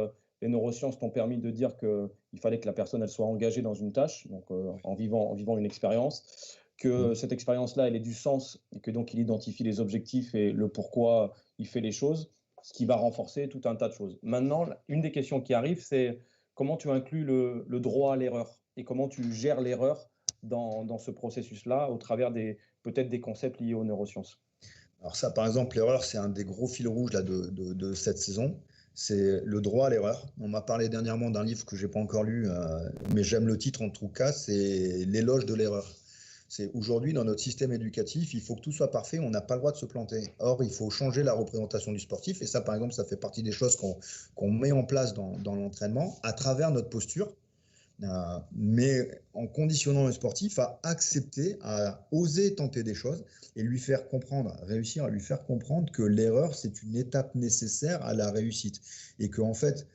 les neurosciences t'ont permis de dire qu'il fallait que la personne elle soit engagée dans une tâche, donc en vivant une expérience, que cette expérience-là, elle ait du sens et que donc il identifie les objectifs et le pourquoi il fait les choses, ce qui va renforcer tout un tas de choses. Maintenant, une des questions qui arrive, c'est comment tu inclus le droit à l'erreur et comment tu gères l'erreur dans ce processus-là au travers peut-être des concepts liés aux neurosciences. Alors ça, par exemple, l'erreur, c'est un des gros fils rouges là, de cette saison. C'est le droit à l'erreur. On m'a parlé dernièrement d'un livre que je n'ai pas encore lu, mais j'aime le titre en tout cas, c'est l'éloge de l'erreur. C'est aujourd'hui, dans notre système éducatif, il faut que tout soit parfait, on n'a pas le droit de se planter. Or, il faut changer la représentation du sportif, et ça, par exemple, ça fait partie des choses qu'on met en place dans l'entraînement à travers notre posture. Mais en conditionnant le sportif à accepter, à oser tenter des choses et lui faire comprendre, réussir à lui faire comprendre que l'erreur, c'est une étape nécessaire à la réussite. Et qu'en fait,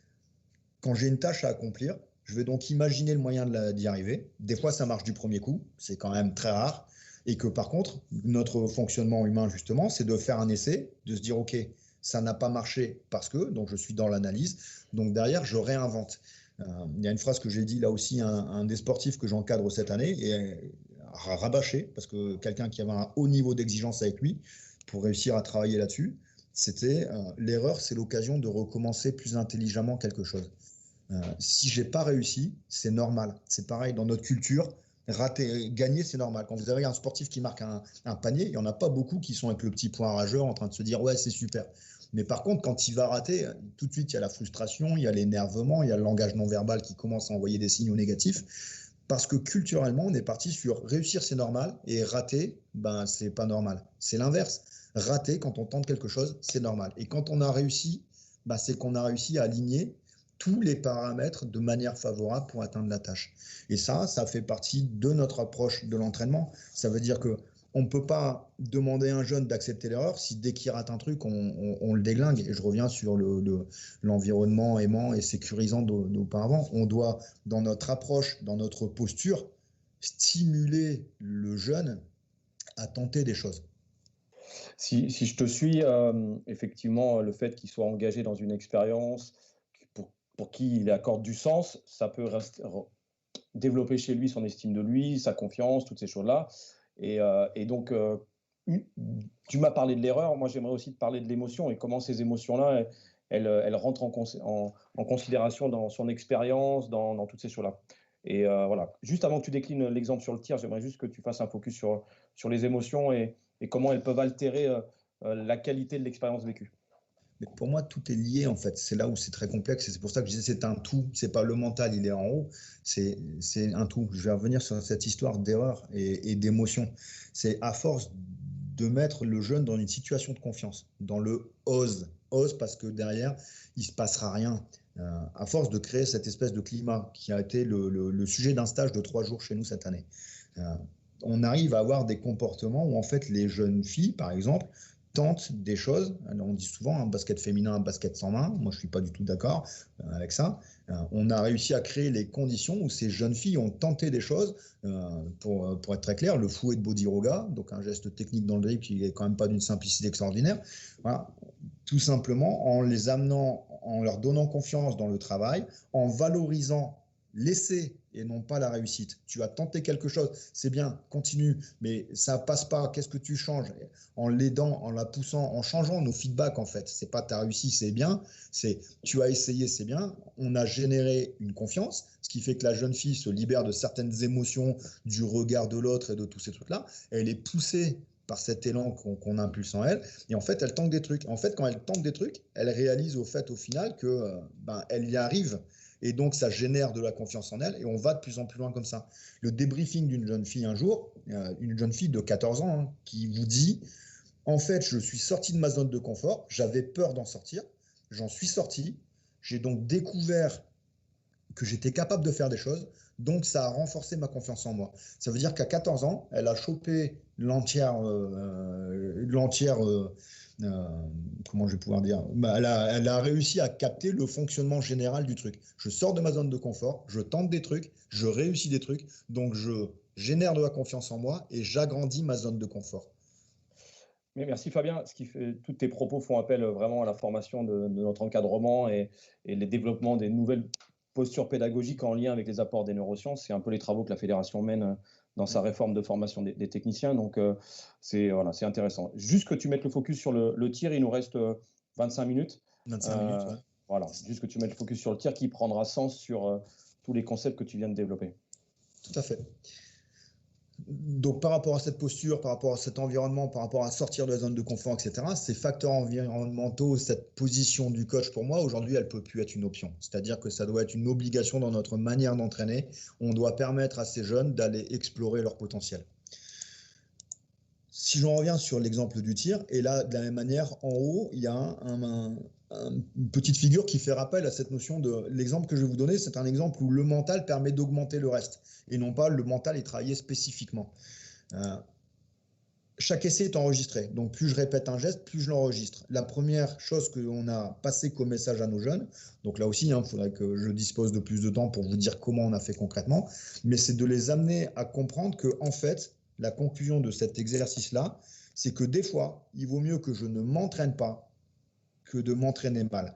quand j'ai une tâche à accomplir, je vais donc imaginer le moyen d'y arriver. Des fois, ça marche du premier coup, c'est quand même très rare. Et que par contre, notre fonctionnement humain, justement, c'est de faire un essai, de se dire, OK, ça n'a pas marché parce que, donc je suis dans l'analyse, donc derrière, je réinvente. Il y a une phrase que j'ai dit là aussi, un des sportifs que j'encadre cette année, et rabâché, parce que quelqu'un qui avait un haut niveau d'exigence avec lui, pour réussir à travailler là-dessus, c'était l'erreur, c'est l'occasion de recommencer plus intelligemment quelque chose. Si j'ai pas réussi, c'est normal. C'est pareil dans notre culture. Rater, gagner, c'est normal. Quand vous avez un sportif qui marque un panier, il n'y en a pas beaucoup qui sont avec le petit point rageur en train de se dire ouais, c'est super. Mais par contre, quand il va rater, tout de suite, il y a la frustration, il y a l'énervement, il y a le langage non verbal qui commence à envoyer des signaux négatifs. Parce que culturellement, on est parti sur réussir, c'est normal, et rater, ben, c'est pas normal. C'est l'inverse. Rater, quand on tente quelque chose, c'est normal. Et quand on a réussi, ben, c'est qu'on a réussi à aligner tous les paramètres de manière favorable pour atteindre la tâche. Et ça fait partie de notre approche de l'entraînement. Ça veut dire que on ne peut pas demander à un jeune d'accepter l'erreur si dès qu'il rate un truc, on le déglingue. Et je reviens sur l'environnement aimant et sécurisant d'auparavant. On doit, dans notre approche, dans notre posture, stimuler le jeune à tenter des choses. Si je te suis, effectivement, le fait qu'il soit engagé dans une expérience pour qui il accorde du sens, ça peut développer chez lui son estime de lui, sa confiance, toutes ces choses-là. Et donc, tu m'as parlé de l'erreur, moi j'aimerais aussi te parler de l'émotion et comment ces émotions-là, elles rentrent en considération dans son expérience, dans toutes ces choses-là. Et voilà, juste avant que tu déclines l'exemple sur le tir, j'aimerais juste que tu fasses un focus sur les émotions et comment elles peuvent altérer la qualité de l'expérience vécue. Mais pour moi, tout est lié en fait. C'est là où c'est très complexe et c'est pour ça que je disais c'est un tout. C'est pas le mental, il est en haut. C'est un tout. Je vais revenir sur cette histoire d'erreur et d'émotion. C'est à force de mettre le jeune dans une situation de confiance, dans le ose parce que derrière il se passera rien. À force de créer cette espèce de climat qui a été le sujet d'un stage de 3 jours chez nous cette année. On arrive à avoir des comportements où en fait les jeunes filles, par exemple, tentent des choses. Alors, on dit souvent un basket féminin, un basket sans main. Moi, je ne suis pas du tout d'accord avec ça. On a réussi à créer les conditions où ces jeunes filles ont tenté des choses. Pour être très clair, le fouet de Bodiroga, donc un geste technique dans le dribble qui n'est quand même pas d'une simplicité extraordinaire. Voilà. Tout simplement en les amenant, en leur donnant confiance dans le travail, en valorisant l'essai et non pas la réussite. Tu as tenté quelque chose, c'est bien, continue, mais ça passe pas. Qu'est-ce que tu changes? En l'aidant, en la poussant, en changeant nos feedbacks en fait. C'est pas t'as réussi, c'est bien, c'est tu as essayé, c'est bien. On a généré une confiance, ce qui fait que la jeune fille se libère de certaines émotions, du regard de l'autre et de tous ces trucs-là. Elle est poussée par cet élan qu'on impulse en elle, et en fait elle tente des trucs. En fait, quand elle tente des trucs, elle réalise au final que elle y arrive. Et donc, ça génère de la confiance en elle et on va de plus en plus loin comme ça. Le débriefing d'une jeune fille un jour, une jeune fille de 14 ans qui vous dit « En fait, je suis sorti de ma zone de confort, j'avais peur d'en sortir, j'en suis sorti, j'ai donc découvert que j'étais capable de faire des choses, donc ça a renforcé ma confiance en moi. » Ça veut dire qu'à 14 ans, elle a chopé comment je vais pouvoir dire, elle a réussi à capter le fonctionnement général du truc. Je sors de ma zone de confort, je tente des trucs, je réussis des trucs, donc je génère de la confiance en moi et j'agrandis ma zone de confort. Mais merci Fabien. Tous tes propos font appel vraiment à la formation de notre encadrement et les développements des nouvelles postures pédagogiques en lien avec les apports des neurosciences. C'est un peu les travaux que la fédération mène dans sa réforme de formation des techniciens. Donc, c'est intéressant. Juste que tu mettes le focus sur le tir, il nous reste 25 minutes. 25 minutes, ouais. Voilà, juste que tu mettes le focus sur le tir qui prendra sens sur tous les concepts que tu viens de développer. Tout à fait. Donc, par rapport à cette posture, par rapport à cet environnement, par rapport à sortir de la zone de confort, etc., ces facteurs environnementaux, cette position du coach, pour moi, aujourd'hui, elle ne peut plus être une option. C'est-à-dire que ça doit être une obligation dans notre manière d'entraîner. On doit permettre à ces jeunes d'aller explorer leur potentiel. Si j'en reviens sur l'exemple du tir, et là, de la même manière, en haut, il y a une petite figure qui fait rappel à cette notion de... L'exemple que je vais vous donner, c'est un exemple où le mental permet d'augmenter le reste, et non pas le mental est travaillé spécifiquement. Chaque essai est enregistré, donc plus je répète un geste, plus je l'enregistre. La première chose qu'on a passé comme message à nos jeunes, donc là aussi, il faudrait que je dispose de plus de temps pour vous dire comment on a fait concrètement, mais c'est de les amener à comprendre que, en fait, la conclusion de cet exercice-là, c'est que des fois, il vaut mieux que je ne m'entraîne pas que de m'entraîner mal.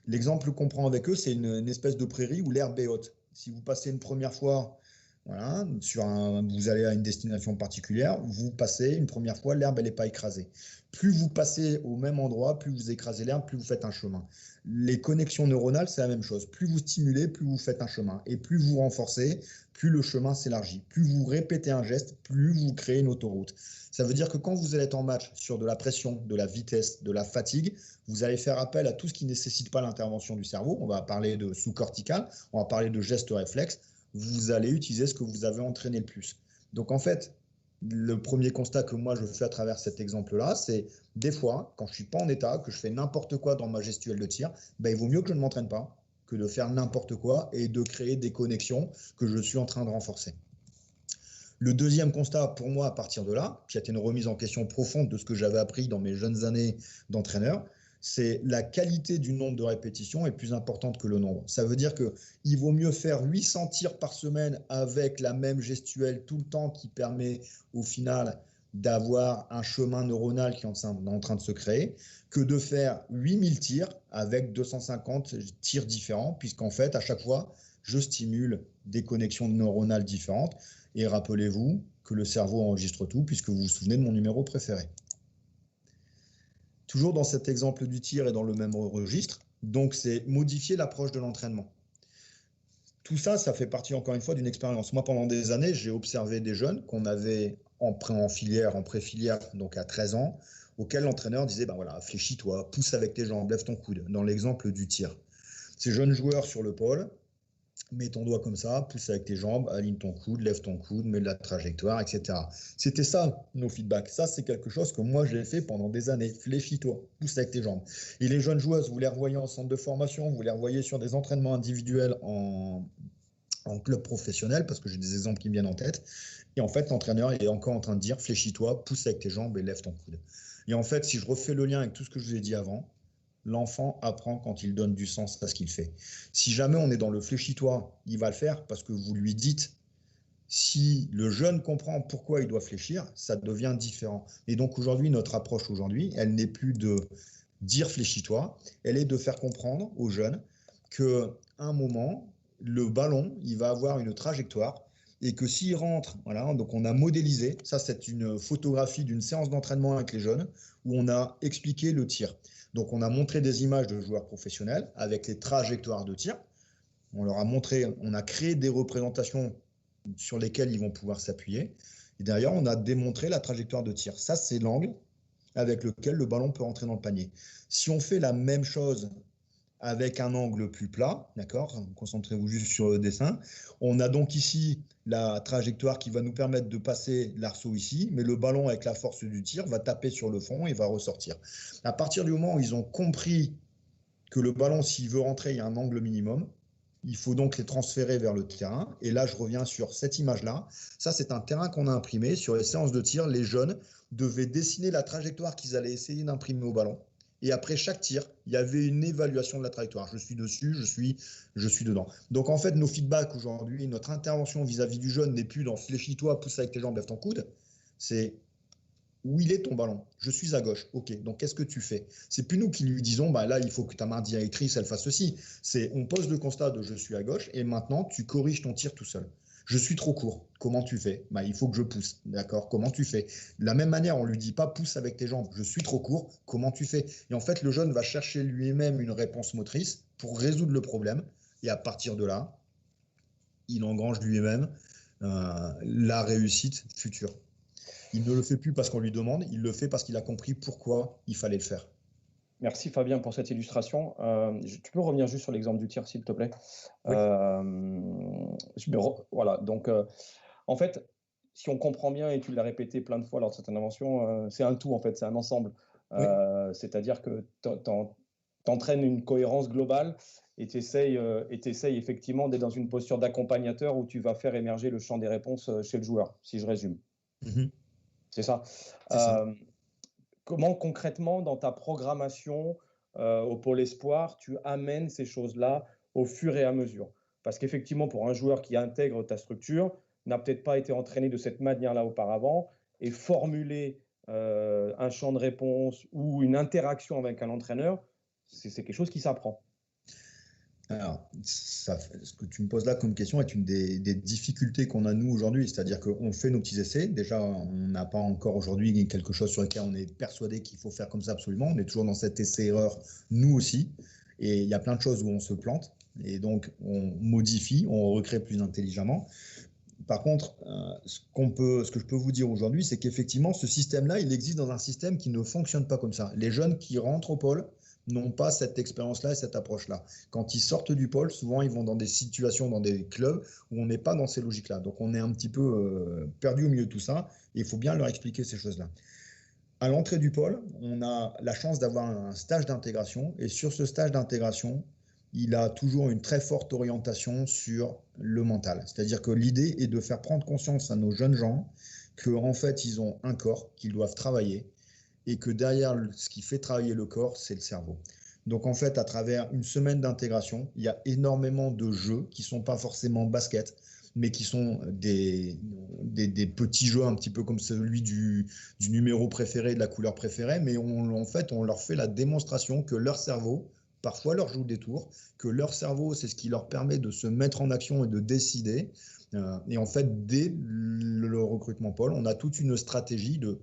L'exemple qu'on prend avec eux, c'est une espèce de prairie où l'herbe est haute. Si vous passez une première fois, voilà, vous allez à une destination particulière, vous passez une première fois, l'herbe elle n'est pas écrasée. Plus vous passez au même endroit, plus vous écrasez l'herbe, plus vous faites un chemin. Les connexions neuronales, c'est la même chose. Plus vous stimulez, plus vous faites un chemin. Et plus vous renforcez, plus le chemin s'élargit. Plus vous répétez un geste, plus vous créez une autoroute. Ça veut dire que quand vous allez être en match sur de la pression, de la vitesse, de la fatigue, vous allez faire appel à tout ce qui ne nécessite pas l'intervention du cerveau. On va parler de sous-cortical, on va parler de gestes réflexes. Vous allez utiliser ce que vous avez entraîné le plus. Donc en fait, le premier constat que moi je fais à travers cet exemple-là, c'est des fois, quand je ne suis pas en état, que je fais n'importe quoi dans ma gestuelle de tir, il vaut mieux que je ne m'entraîne pas que de faire n'importe quoi et de créer des connexions que je suis en train de renforcer. Le deuxième constat, pour moi, à partir de là, qui a été une remise en question profonde de ce que j'avais appris dans mes jeunes années d'entraîneur, c'est la qualité du nombre de répétitions est plus importante que le nombre. Ça veut dire qu'il vaut mieux faire 800 tirs par semaine avec la même gestuelle tout le temps qui permet au final d'avoir un chemin neuronal qui est en train de se créer, que de faire 8000 tirs avec 250 tirs différents, puisqu'en fait, à chaque fois, je stimule des connexions neuronales différentes. Et rappelez-vous que le cerveau enregistre tout, puisque vous vous souvenez de mon numéro préféré. Toujours dans cet exemple du tir et dans le même registre, donc c'est modifier l'approche de l'entraînement. Tout ça, ça fait partie encore une fois d'une expérience. Moi, pendant des années, j'ai observé des jeunes qu'on avait en pré-filière, donc à 13 ans, auxquels l'entraîneur disait, ben voilà, fléchis-toi, pousse avec tes jambes, lève ton coude, dans l'exemple du tir. Ces jeunes joueurs sur le pôle, mets ton doigt comme ça, pousse avec tes jambes, aligne ton coude, lève ton coude, mets de la trajectoire, etc. C'était ça, nos feedbacks. Ça, c'est quelque chose que moi, j'ai fait pendant des années. Fléchis-toi, pousse avec tes jambes. Et les jeunes joueuses, vous les revoyez en centre de formation, vous les revoyez sur des entraînements individuels en club professionnel, parce que j'ai des exemples qui me viennent en tête. Et en fait, l'entraîneur est encore en train de dire, fléchis-toi, pousse avec tes jambes et lève ton coude. Et en fait, si je refais le lien avec tout ce que je vous ai dit avant, l'enfant apprend quand il donne du sens à ce qu'il fait. Si jamais on est dans le fléchis-toi, il va le faire parce que vous lui dites. Si le jeune comprend pourquoi il doit fléchir, ça devient différent. Et donc aujourd'hui, notre approche aujourd'hui, elle n'est plus de dire fléchis-toi, elle est de faire comprendre aux jeunes qu'à un moment, le ballon, il va avoir une trajectoire et que s'il rentre, voilà, donc on a modélisé, ça c'est une photographie d'une séance d'entraînement avec les jeunes où on a expliqué le tir. Donc, on a montré des images de joueurs professionnels avec les trajectoires de tir. On leur a montré, on a créé des représentations sur lesquelles ils vont pouvoir s'appuyer. Et derrière, on a démontré la trajectoire de tir. Ça, c'est l'angle avec lequel le ballon peut rentrer dans le panier. Si on fait la même chose avec un angle plus plat, d'accord, concentrez-vous juste sur le dessin. On a donc ici la trajectoire qui va nous permettre de passer l'arceau ici, mais le ballon avec la force du tir va taper sur le fond et va ressortir. À partir du moment où ils ont compris que le ballon, s'il veut rentrer, il y a un angle minimum, il faut donc les transférer vers le terrain. Et là, je reviens sur cette image-là. Ça, c'est un terrain qu'on a imprimé. Sur les séances de tir, les jeunes devaient dessiner la trajectoire qu'ils allaient essayer d'imprimer au ballon. Et après chaque tir, il y avait une évaluation de la trajectoire. Je suis dessus, je suis dedans. Donc en fait, nos feedbacks aujourd'hui, notre intervention vis-à-vis du jeune n'est plus dans fléchis-toi, pousse avec tes jambes, lève ton coude. C'est où il est ton ballon? Je suis à gauche. Ok, donc qu'est-ce que tu fais? C'est plus nous qui lui disons, bah là, il faut que ta main directrice, elle fasse ceci. C'est on pose le constat de je suis à gauche et maintenant tu corriges ton tir tout seul. Je suis trop court. Comment tu fais? Bah, il faut que je pousse. D'accord? Comment tu fais? De la même manière, on lui dit pas pousse avec tes jambes. Je suis trop court. Comment tu fais? Et en fait, le jeune va chercher lui-même une réponse motrice pour résoudre le problème. Et à partir de là, il engrange lui-même la réussite future. Il ne le fait plus parce qu'on lui demande, il le fait parce qu'il a compris pourquoi il fallait le faire. Merci Fabien pour cette illustration. Tu peux revenir juste sur l'exemple du tir, s'il te plaît? Oui. Voilà, donc en fait, si on comprend bien, et tu l'as répété plein de fois lors de cette intervention, c'est un tout, en fait, c'est un ensemble. Oui. C'est-à-dire que tu entraînes une cohérence globale et tu essayes effectivement d'être dans une posture d'accompagnateur où tu vas faire émerger le champ des réponses chez le joueur, si je résume. Mm-hmm. C'est ça. C'est ça. Comment concrètement, dans ta programmation au Pôle Espoir, tu amènes ces choses-là au fur et à mesure? Parce qu'effectivement, pour un joueur qui intègre ta structure, n'a peut-être pas été entraîné de cette manière-là auparavant, et formuler un champ de réponse ou une interaction avec un entraîneur, c'est quelque chose qui s'apprend. Alors, ce que tu me poses là comme question est une des difficultés qu'on a nous aujourd'hui, c'est-à-dire qu'on fait nos petits essais. Déjà, on n'a pas encore aujourd'hui quelque chose sur lequel on est persuadé qu'il faut faire comme ça absolument. On est toujours dans cet essai-erreur, nous aussi. Et il y a plein de choses où on se plante. Et donc, on modifie, on recrée plus intelligemment. Par contre, ce que je peux vous dire aujourd'hui, c'est qu'effectivement, ce système-là, il existe dans un système qui ne fonctionne pas comme ça. Les jeunes qui rentrent au pôle n'ont pas cette expérience-là et cette approche-là. Quand ils sortent du pôle, souvent, ils vont dans des situations, dans des clubs où on n'est pas dans ces logiques-là. Donc, on est un petit peu perdu au milieu de tout ça et il faut bien leur expliquer ces choses-là. À l'entrée du pôle, on a la chance d'avoir un stage d'intégration et sur ce stage d'intégration, il a toujours une très forte orientation sur le mental. C'est-à-dire que l'idée est de faire prendre conscience à nos jeunes gens qu'en fait, ils ont un corps qu'ils doivent travailler et que derrière ce qui fait travailler le corps, c'est le cerveau. Donc en fait, à travers une semaine d'intégration, il y a énormément de jeux qui ne sont pas forcément basket, mais qui sont des petits jeux un petit peu comme celui du numéro préféré, de la couleur préférée, mais en fait, on leur fait la démonstration que leur cerveau, parfois leur joue des tours, que leur cerveau, c'est ce qui leur permet de se mettre en action et de décider. Et en fait, dès le recrutement Paul, on a toute une stratégie de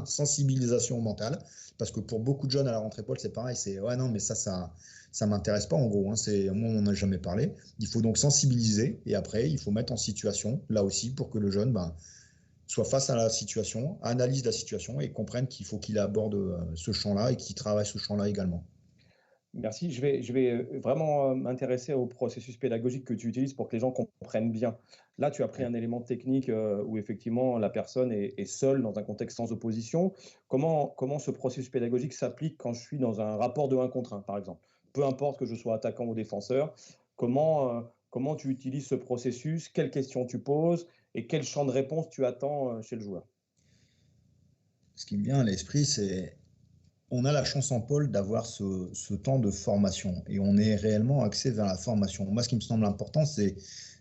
sensibilisation mentale, parce que pour beaucoup de jeunes à la rentrée Paul, c'est pareil, c'est ouais non mais ça m'intéresse pas en gros, hein, moi on n'en a jamais parlé. Il faut donc sensibiliser et après il faut mettre en situation là aussi pour que le jeune soit face à la situation, analyse la situation et comprenne qu'il faut qu'il aborde ce champ-là et qu'il travaille ce champ-là également. Merci. Je vais vraiment m'intéresser au processus pédagogique que tu utilises pour que les gens comprennent bien. Là, tu as pris un élément technique où effectivement la personne est seule dans un contexte sans opposition. Comment ce processus pédagogique s'applique quand je suis dans un rapport de 1 contre 1, par exemple? Peu importe que je sois attaquant ou défenseur, comment tu utilises ce processus? Quelles questions tu poses? Et quel champ de réponse tu attends chez le joueur? Ce qui me vient à l'esprit, c'est on a la chance en Pôle d'avoir ce temps de formation et on est réellement axé vers la formation. Moi, ce qui me semble important, c'est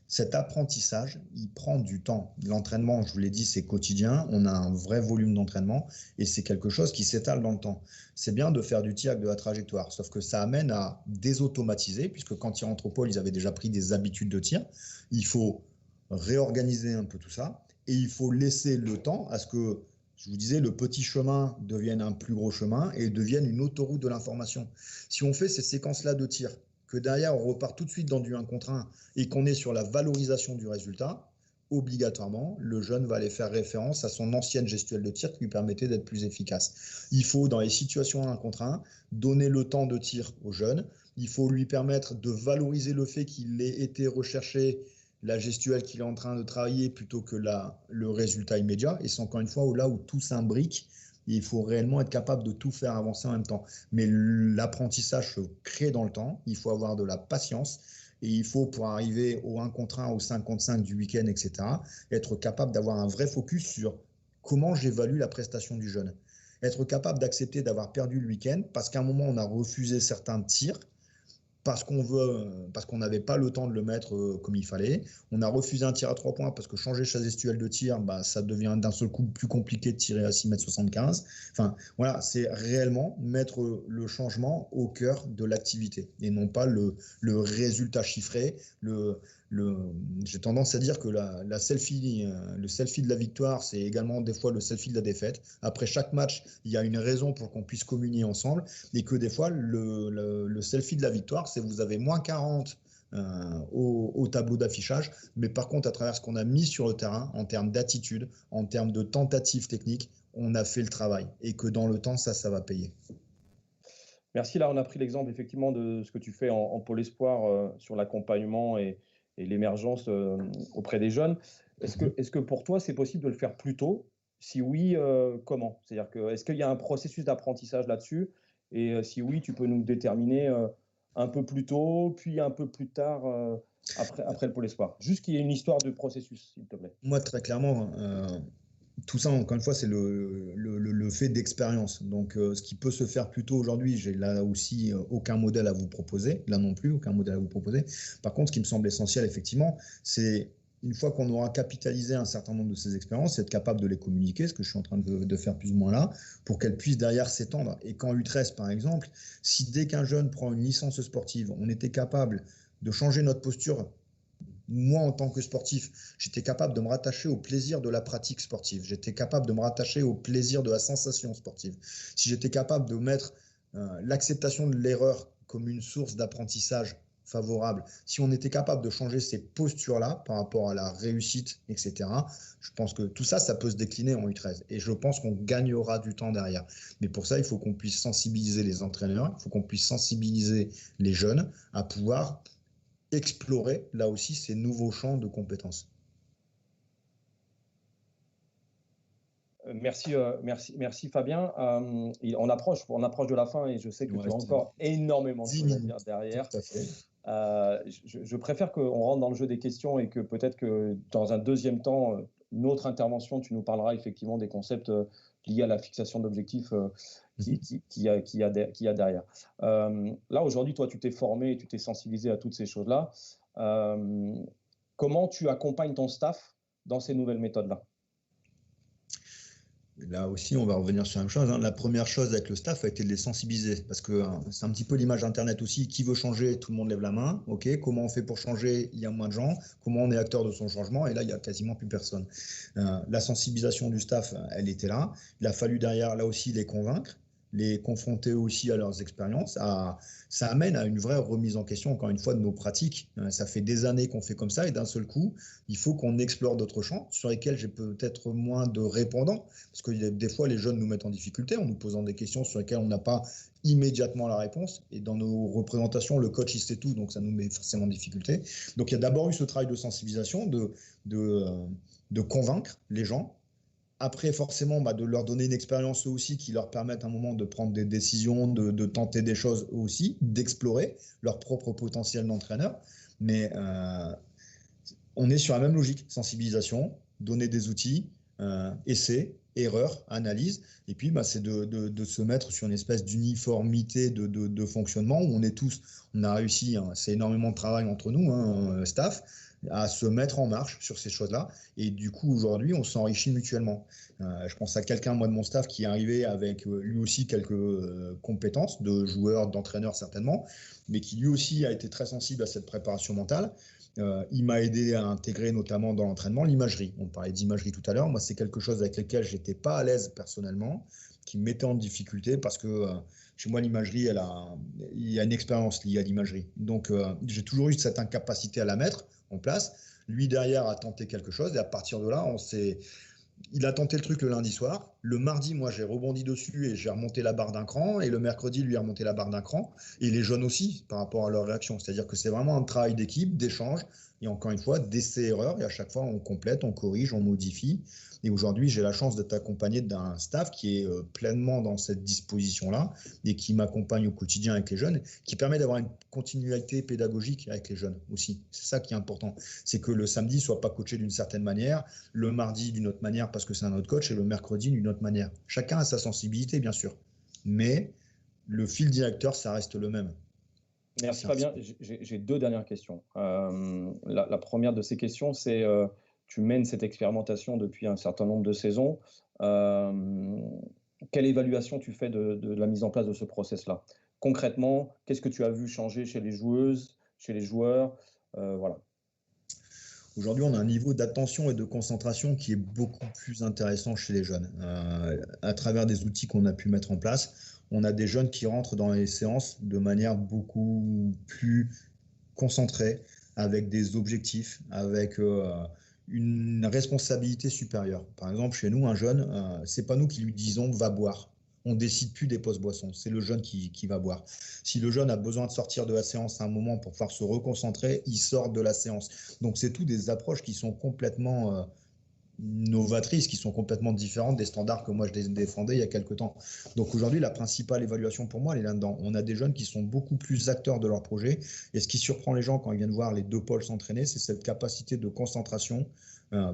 cet apprentissage. Il prend du temps. L'entraînement, je vous l'ai dit, c'est quotidien. On a un vrai volume d'entraînement et c'est quelque chose qui s'étale dans le temps. C'est bien de faire du tir avec de la trajectoire, sauf que ça amène à désautomatiser, puisque quand ils rentrent au Pôle, ils avaient déjà pris des habitudes de tir. Il faut réorganiser un peu tout ça et il faut laisser le temps à ce que je vous disais, le petit chemin devienne un plus gros chemin et devienne une autoroute de l'information. Si on fait ces séquences-là de tir, que derrière on repart tout de suite dans du 1 contre 1 et qu'on est sur la valorisation du résultat, obligatoirement, le jeune va aller faire référence à son ancienne gestuelle de tir qui lui permettait d'être plus efficace. Il faut, dans les situations 1 contre 1, donner le temps de tir au jeune. Il faut lui permettre de valoriser le fait qu'il ait été recherché la gestuelle qu'il est en train de travailler plutôt que le résultat immédiat. Et c'est encore une fois là où tout s'imbrique. Il faut réellement être capable de tout faire avancer en même temps. Mais l'apprentissage se crée dans le temps. Il faut avoir de la patience. Et il faut, pour arriver au 1 contre 1, au 5 contre 5 du week-end, etc., être capable d'avoir un vrai focus sur comment j'évalue la prestation du jeune. Être capable d'accepter d'avoir perdu le week-end parce qu'à un moment, on a refusé certains tirs parce qu'on n'avait pas le temps de le mettre comme il fallait. On a refusé un tir à 3 points parce que changer sa gestuelle de tir, ça devient d'un seul coup plus compliqué de tirer à 6,75 m. Enfin, voilà, c'est réellement mettre le changement au cœur de l'activité et non pas le résultat chiffré. J'ai tendance à dire que le selfie de la victoire, c'est également des fois le selfie de la défaite. Après chaque match, il y a une raison pour qu'on puisse communier ensemble et que des fois, le selfie de la victoire, c'est vous avez moins 40 au tableau d'affichage, mais par contre, à travers ce qu'on a mis sur le terrain, en termes d'attitude, en termes de tentatives techniques, on a fait le travail et que dans le temps, ça va payer. Merci. Là, on a pris l'exemple effectivement de ce que tu fais en Pôle Espoir sur l'accompagnement et l'émergence auprès des jeunes. Est-ce que pour toi, c'est possible de le faire plus tôt? Si oui, comment? C'est-à-dire que est-ce qu'il y a un processus d'apprentissage là-dessus? Et si oui, tu peux nous déterminer un peu plus tôt, puis un peu plus tard après le Pôle Espoir. Juste qu'il y ait une histoire de processus, s'il te plaît. Moi, très clairement, tout ça, encore une fois, c'est le fait d'expérience. Donc, ce qui peut se faire plus tôt aujourd'hui, j'ai là aussi aucun modèle à vous proposer. Là non plus, aucun modèle à vous proposer. Par contre, ce qui me semble essentiel, effectivement, c'est une fois qu'on aura capitalisé un certain nombre de ces expériences, être capable de les communiquer, ce que je suis en train de faire plus ou moins là, pour qu'elles puissent derrière s'étendre. Et quand U13, par exemple, si dès qu'un jeune prend une licence sportive, on était capable de changer notre posture. Moi, en tant que sportif, j'étais capable de me rattacher au plaisir de la pratique sportive. J'étais capable de me rattacher au plaisir de la sensation sportive. Si j'étais capable de mettre l'acceptation de l'erreur comme une source d'apprentissage favorable, si on était capable de changer ces postures-là par rapport à la réussite, etc., je pense que tout ça, ça peut se décliner en U13. Et je pense qu'on gagnera du temps derrière. Mais pour ça, il faut qu'on puisse sensibiliser les entraîneurs, il faut qu'on puisse sensibiliser les jeunes à pouvoir explorer là aussi ces nouveaux champs de compétences. Merci Fabien. On approche de la fin et je sais que tu as encore énormément de choses à dire derrière. Tout à fait. Je préfère qu'on rentre dans le jeu des questions et que peut-être que dans un deuxième temps, une autre intervention, tu nous parleras effectivement des concepts liés à la fixation d'objectifs qu'il y a derrière. Là, aujourd'hui, toi, tu t'es formé, tu t'es sensibilisé à toutes ces choses-là. Comment tu accompagnes ton staff dans ces nouvelles méthodes-là? Là aussi, on va revenir sur la même chose. La première chose avec le staff a été de les sensibiliser parce que c'est un petit peu l'image Internet aussi. Qui veut changer? Tout le monde lève la main. OK, comment on fait pour changer? Il y a moins de gens. Comment on est acteur de son changement? Et là, il n'y a quasiment plus personne. La sensibilisation du staff, elle était là. Il a fallu derrière, là aussi, les convaincre, les confronter aussi à leurs expériences. Ça amène à une vraie remise en question, encore une fois, de nos pratiques. Ça fait des années qu'on fait comme ça et d'un seul coup, il faut qu'on explore d'autres champs sur lesquels j'ai peut-être moins de répondants. Parce que des fois, les jeunes nous mettent en difficulté en nous posant des questions sur lesquelles on n'a pas immédiatement la réponse. Et dans nos représentations, le coach, il sait tout, donc ça nous met forcément en difficulté. Donc, il y a d'abord eu ce travail de sensibilisation, de convaincre les gens. Après, forcément, de leur donner une expérience eux aussi qui leur permette à un moment de prendre des décisions, de tenter des choses eux aussi, d'explorer leur propre potentiel d'entraîneur. Mais on est sur la même logique, sensibilisation, donner des outils, essai, erreur, analyse. Et puis, c'est de se mettre sur une espèce d'uniformité de fonctionnement où on a réussi, c'est énormément de travail entre nous, staff, à se mettre en marche sur ces choses-là. Et du coup, aujourd'hui, on s'enrichit mutuellement. Je pense à quelqu'un, moi, de mon staff, qui est arrivé avec lui aussi quelques compétences de joueur, d'entraîneur certainement, mais qui lui aussi a été très sensible à cette préparation mentale. Il m'a aidé à intégrer notamment dans l'entraînement l'imagerie. On parlait d'imagerie tout à l'heure. Moi, c'est quelque chose avec lequel je n'étais pas à l'aise personnellement, qui me mettait en difficulté parce que chez moi, l'imagerie, il y a une expérience liée à l'imagerie. Donc, j'ai toujours eu cette incapacité à la mettre en place. Lui, derrière, a tenté quelque chose et à partir de là, il a tenté le truc le lundi soir. Le mardi, moi, j'ai rebondi dessus et j'ai remonté la barre d'un cran. Et le mercredi, lui a remonté la barre d'un cran. Et les jeunes aussi, par rapport à leur réaction. C'est-à-dire que c'est vraiment un travail d'équipe, d'échange. Et encore une fois, d'essais-erreurs. Et à chaque fois, on complète, on corrige, on modifie. Et aujourd'hui, j'ai la chance d'être accompagné d'un staff qui est pleinement dans cette disposition-là et qui m'accompagne au quotidien avec les jeunes, qui permet d'avoir une continuité pédagogique avec les jeunes aussi. C'est ça qui est important. C'est que le samedi ne soit pas coaché d'une certaine manière, le mardi d'une autre manière parce que c'est un autre coach et le mercredi d'une autre manière. Chacun a sa sensibilité, bien sûr. Mais le fil directeur, ça reste le même. Merci Fabien. J'ai deux dernières questions. La première de ces questions, c'est tu mènes cette expérimentation depuis un certain nombre de saisons. Quelle évaluation tu fais de la mise en place de ce process-là? Concrètement, qu'est-ce que tu as vu changer chez les joueuses, chez les joueurs? Voilà. Aujourd'hui, on a un niveau d'attention et de concentration qui est beaucoup plus intéressant chez les jeunes. À travers des outils qu'on a pu mettre en place, on a des jeunes qui rentrent dans les séances de manière beaucoup plus concentrée, avec des objectifs, avec une responsabilité supérieure. Par exemple, chez nous, un jeune, c'est pas nous qui lui disons va boire. On décide plus des postes boissons, c'est le jeune qui va boire. Si le jeune a besoin de sortir de la séance à un moment pour pouvoir se reconcentrer, il sort de la séance. Donc c'est tout des approches qui sont complètement novatrices, qui sont complètement différentes des standards que moi je défendais il y a quelques temps. Donc aujourd'hui, la principale évaluation pour moi, elle est là-dedans. On a des jeunes qui sont beaucoup plus acteurs de leur projet. Et ce qui surprend les gens quand ils viennent voir les deux pôles s'entraîner, c'est cette capacité de concentration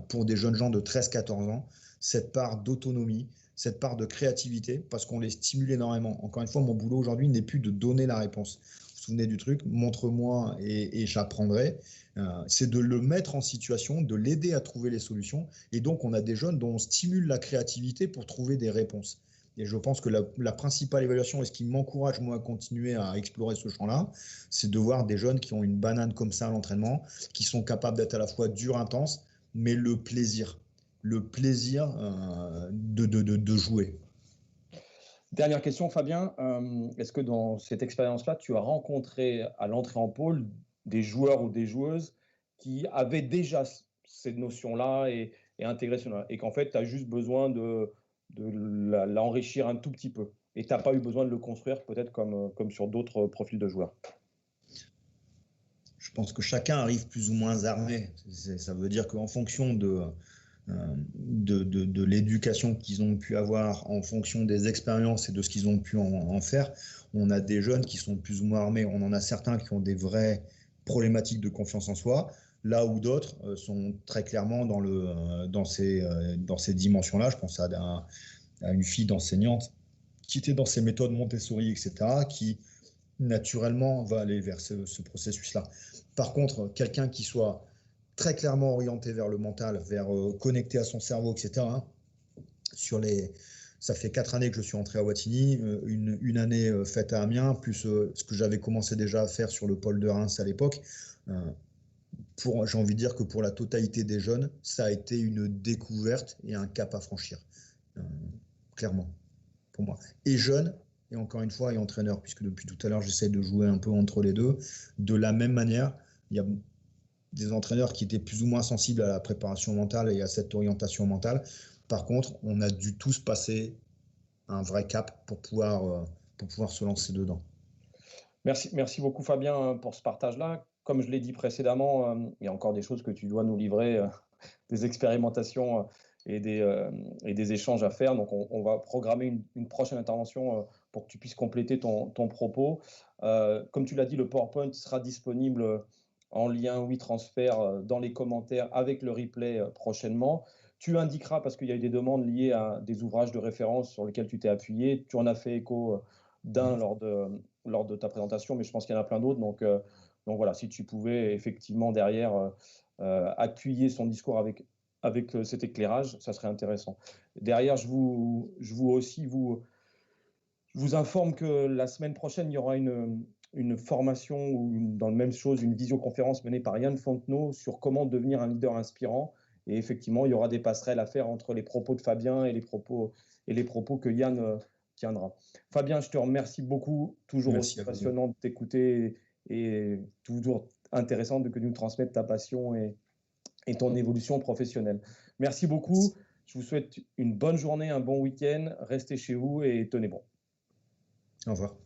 pour des jeunes gens de 13-14 ans, cette part d'autonomie, cette part de créativité, parce qu'on les stimule énormément. Encore une fois, mon boulot aujourd'hui n'est plus de donner la réponse. Vous vous souvenez du truc, montre-moi et j'apprendrai. C'est de le mettre en situation, de l'aider à trouver les solutions. Et donc, on a des jeunes dont on stimule la créativité pour trouver des réponses. Et je pense que la principale évaluation, et ce qui m'encourage, moi, à continuer à explorer ce champ-là, c'est de voir des jeunes qui ont une banane comme ça à l'entraînement, qui sont capables d'être à la fois durs, intenses, mais le plaisir de jouer. Dernière question, Fabien. Est-ce que dans cette expérience-là, tu as rencontré à l'entrée en pôle des joueurs ou des joueuses qui avaient déjà cette notion-là et intégré cela, et qu'en fait, tu as juste besoin de l'enrichir un tout petit peu et tu n'as pas eu besoin de le construire peut-être comme sur d'autres profils de joueurs? Je pense que chacun arrive plus ou moins armé. Ça veut dire qu'en fonction de l'éducation qu'ils ont pu avoir, en fonction des expériences et de ce qu'ils ont pu en faire, on a des jeunes qui sont plus ou moins armés. On en a certains qui ont des vraies problématique de confiance en soi, là où d'autres sont très clairement dans ces dimensions-là. Je pense à une fille d'enseignante qui était dans ces méthodes Montessori, etc., qui naturellement va aller vers ce processus-là. Par contre, quelqu'un qui soit très clairement orienté vers le mental, vers connecté à son cerveau, etc., ça fait 4 années que je suis entré à Wattignies, une année faite à Amiens, plus ce que j'avais commencé déjà à faire sur le pôle de Reims à l'époque. J'ai envie de dire que pour la totalité des jeunes, ça a été une découverte et un cap à franchir, clairement, pour moi. Et jeune, et encore une fois, et entraîneur, puisque depuis tout à l'heure, j'essaie de jouer un peu entre les deux. De la même manière, il y a des entraîneurs qui étaient plus ou moins sensibles à la préparation mentale et à cette orientation mentale. Par contre, on a dû tous passer un vrai cap pour pouvoir se lancer dedans. Merci beaucoup Fabien pour ce partage-là. Comme je l'ai dit précédemment, il y a encore des choses que tu dois nous livrer, des expérimentations et des échanges à faire. Donc on va programmer une prochaine intervention pour que tu puisses compléter ton propos. Comme tu l'as dit, le PowerPoint sera disponible en lien WeTransfer dans les commentaires avec le replay prochainement. Tu indiqueras, parce qu'il y a eu des demandes liées à des ouvrages de référence sur lesquels tu t'es appuyé. Tu en as fait écho d'un lors de ta présentation, mais je pense qu'il y en a plein d'autres. Donc voilà, si tu pouvais effectivement derrière appuyer son discours avec cet éclairage, ça serait intéressant. Derrière, je vous informe que la semaine prochaine, il y aura une formation ou dans la même chose, une visioconférence menée par Yann Fontenot sur comment devenir un leader inspirant. Et effectivement, il y aura des passerelles à faire entre les propos de Fabien et les propos que Yann tiendra. Fabien, je te remercie beaucoup. Toujours Merci aussi passionnant de t'écouter et toujours intéressant de que nous transmettes ta passion et ton évolution professionnelle. Merci beaucoup. Je vous souhaite une bonne journée, un bon week-end. Restez chez vous et tenez bon. Au revoir.